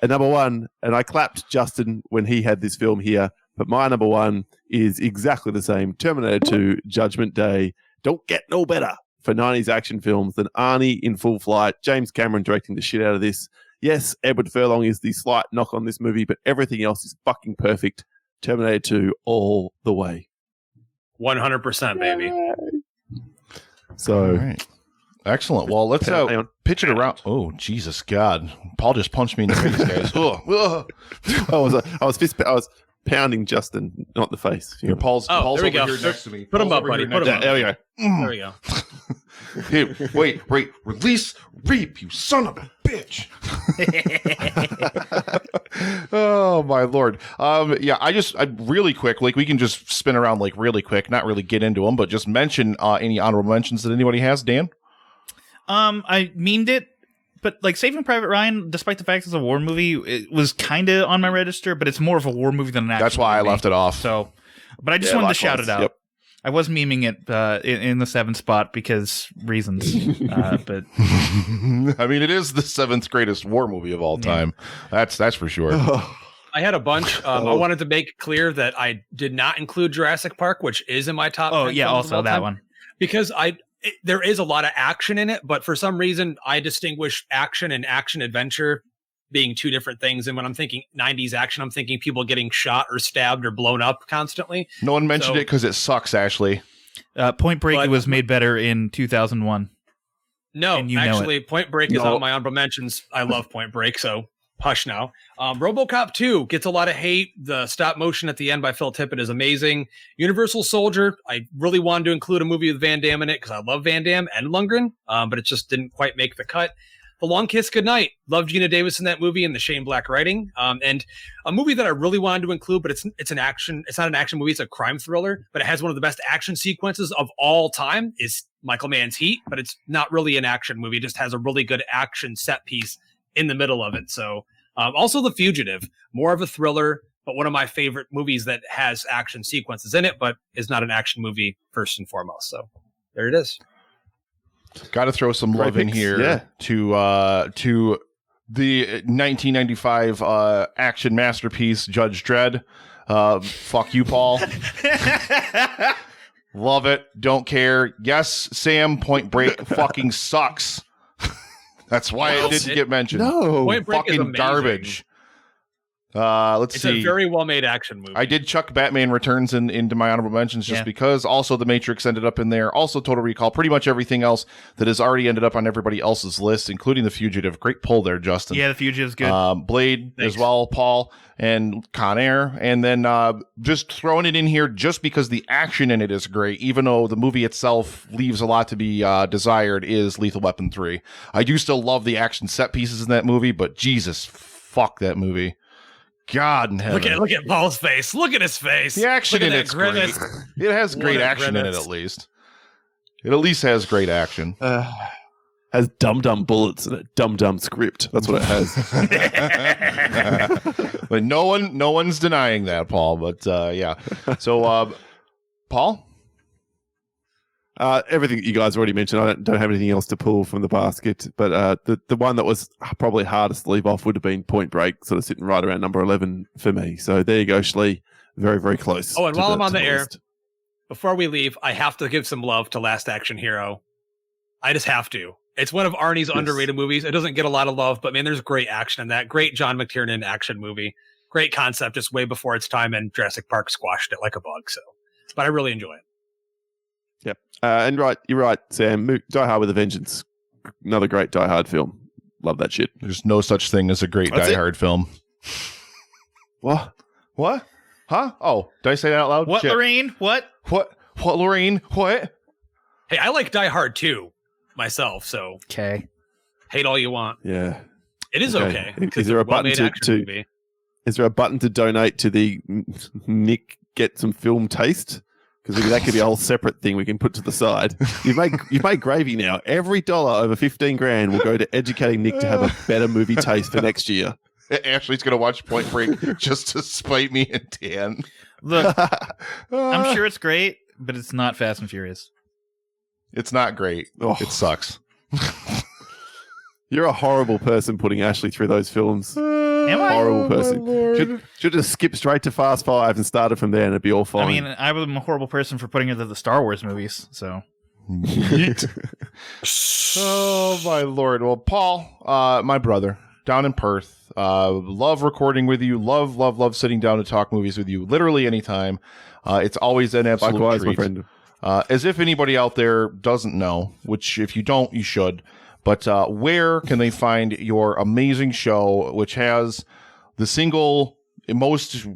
at number one, and I clapped Justin when he had this film here, but my number one is exactly the same. Terminator 2, Judgment Day. Don't get no better for 90s action films than Arnie in Full Flight. James Cameron directing the shit out of this. Yes, Edward Furlong is the slight knock on this movie, but everything else is fucking perfect. Terminator 2 all the way. 100%, baby. So, All right. Excellent. Well, let's hang on. pitch it around. Oh, Jesus God. Paul just punched me in the face, guys. Ugh. I was pounding Justin, not the face. Here, Paul's there we over go. here next to me. Put him Paul's up, over buddy. here Put next him to up. me. There we go. Hey, wait. Release Reap, you son of a bitch. Oh, my Lord. I really quick, like we can just spin around like really quick, not really get into them, but just mention any honorable mentions that anybody has. Dan? I meaned it, but like Saving Private Ryan, despite the fact it's a war movie, it was kind of on my register, but it's more of a war movie than an action That's why movie. I left it off. So, but I just wanted to shout it out. Yep. I was memeing it in the 7th spot because reasons, but I mean, it is the 7th greatest war movie of all time. That's for sure. I had a bunch. I wanted to make clear that I did not include Jurassic Park, which is in my top 10 films of also all that time, one. because there is a lot of action in it, but for some reason I distinguish action and action adventure being two different things. And when I'm thinking 90s action, I'm thinking people getting shot or stabbed or blown up constantly. No one mentioned it because it sucks, Ashley. Point Break was made better in 2001. No, And you know actually, Point Break is on my honorable mentions. I love Point Break, so hush now. RoboCop 2 gets a lot of hate. The stop motion at the end by Phil Tippett is amazing. Universal Soldier, I really wanted to include a movie with Van Damme in it because I love Van Damme and Lundgren, but it just didn't quite make the cut. The Long Kiss Goodnight. Loved Gina Davis in that movie and the Shane Black writing. And a movie that I really wanted to include, but it's an action. It's not an action movie. It's a crime thriller, but it has one of the best action sequences of all time. Is Michael Mann's Heat, but it's not really an action movie. It just has a really good action set piece in the middle of it. So also The Fugitive, more of a thriller, but one of my favorite movies that has action sequences in it, but is not an action movie first and foremost. So there it is. Got to throw some love in here to the 1995 action masterpiece Judge Dredd. Fuck you, Paul. Love it. Don't care. Yes, Sam, Point Break fucking sucks. That's why it didn't get mentioned. No, Point Break is fucking amazing. garbage. Let's see. It's a very well-made action movie. I did chuck Batman Returns into my honorable mentions just because. Also, The Matrix ended up in there. Also, Total Recall. Pretty much everything else that has already ended up on everybody else's list, including The Fugitive. Great pull there, Justin. Yeah, The Fugitive's good. Blade as well, Paul, and Con Air. And then just throwing it in here just because the action in it is great, even though the movie itself leaves a lot to be desired, is Lethal Weapon 3. I do still love the action set pieces in that movie, but Jesus, fuck that movie. God in heaven. Look at Paul's face. Look at his face. The action in it's great. It has great action in it, at least. It at least has great action. Has dum-dum bullets and a dum-dum script. That's what it has. But no one's denying that, Paul. But yeah. So, Paul? Everything that you guys already mentioned. I don't have anything else to pull from the basket. But the one that was probably hardest to leave off would have been Point Break, sort of sitting right around number 11 for me. So there you go, Shlee. Very, very close. Oh, and while I'm on the air, before we leave, I have to give some love to Last Action Hero. I just have to. It's one of Arnie's underrated movies. It doesn't get a lot of love, but man, there's great action in that. Great John McTiernan action movie. Great concept, just way before its time, and Jurassic Park squashed it like a bug. So, but I really enjoy it. Yep. And you're right, Sam. Die Hard with a Vengeance. Another great Die Hard film. Love that shit. There's no such thing as a great Die Hard film. What? What? Huh? Oh, did I say that out loud? What, Shit. Lorraine? What? What, Lorraine? What? Hey, I like Die Hard 2 myself, so Okay. hate all you want. Yeah. It is okay. Is there a button to is there a button to donate to the Nick Get Some Film Taste? Because that could be a whole separate thing we can put to the side. You've made gravy now. Every dollar over 15 grand will go to educating Nick to have a better movie taste for next year. Ashley's going to watch Point Break just to spite me and Dan. Look, I'm sure it's great, but it's not Fast and Furious. It's not great. Oh. It sucks. You're a horrible person putting Ashley through those films. Am I? Horrible person. Should just skip straight to Fast 5 and started from there, and it'd be all fine. I mean, I'm a horrible person for putting her to the Star Wars movies, so. Oh my lord. Well, Paul, my brother, down in Perth, love recording with you. Love sitting down to talk movies with you. Literally anytime. It's always an absolute likewise, treat. my friend. As if anybody out there doesn't know, which if you don't, you should. But where can they find your amazing show, which has the single most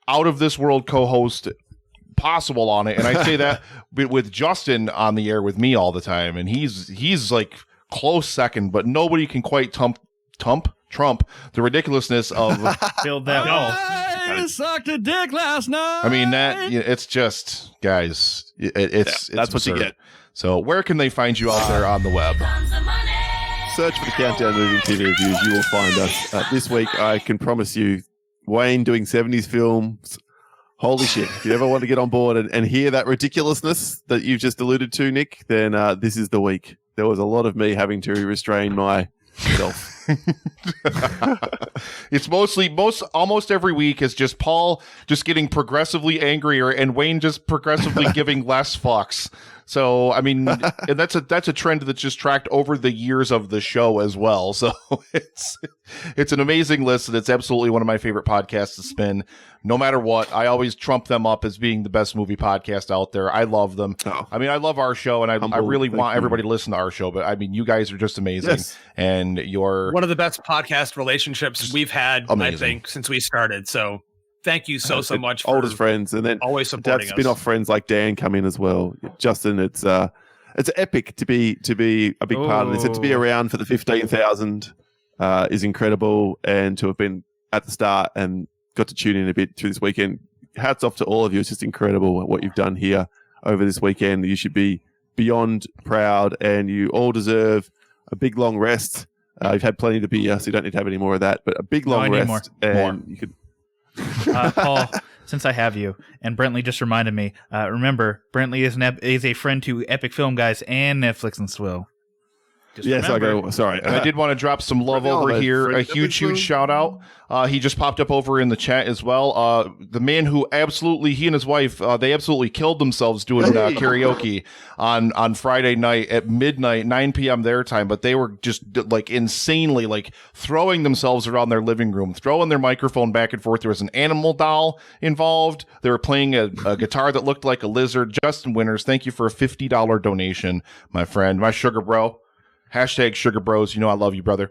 out of this world co-host possible on it? And I say that with Justin on the air with me all the time, and he's like close second, but nobody can quite trump the ridiculousness of Build that wall. I sucked a dick last night. I mean, that it's just, guys, it's that's what you absurd. get. So where can they find you out there on the web? Search for the Countdown Movie TV Reviews. You will find us. This week, I can promise you, Wayne doing 70s films. Holy shit. If you ever want to get on board and hear that ridiculousness that you've just alluded to, Nick, then this is the week. There was a lot of me having to restrain myself. It's almost every week is just Paul just getting progressively angrier and Wayne just progressively giving less fucks. So I mean, and that's a trend that's just tracked over the years of the show as well. So it's an amazing list, and it's absolutely one of my favorite podcasts to spin. No matter what, I always trump them up as being the best movie podcast out there. I love them. Oh. I mean, I love our show, and I really want everybody to listen to our show. But I mean, you guys are just amazing, Yes. and you're One of the best podcast relationships we've had, amazing. I think, since we started. So thank you so much for Oldest friends, and then always to have supporting us. spin-off friends like Dan come in as well. Justin, it's epic to be a big part of this. And to be around for the 15,000 is incredible, and to have been at the start and got to tune in a bit through this weekend. Hats off to all of you. It's just incredible what you've done here over this weekend. You should be beyond proud, and you all deserve a big long rest. You've had plenty to beer, so you don't need to have any more of that. But a big long I need rest, more. and you could. Paul, since I have you, and Brentley just reminded me, remember, Brentley is a friend to Epic Film Guys and Netflix and Swill. Just Yes, I remember. go. Sorry, And I did want to drop some love Really? over Oh, here. A friend of huge the shout out. He just popped up over in the chat as well. The man who he and his wife, they absolutely killed themselves doing karaoke on Friday night at midnight, 9 p.m. their time. But they were just like insanely like throwing themselves around their living room, throwing their microphone back and forth. There was an animal doll involved. They were playing a guitar that looked like a lizard. Justin Winters, thank you for a $50 donation, my friend, my sugar bro. #Sugar Bros. You know I love you, brother.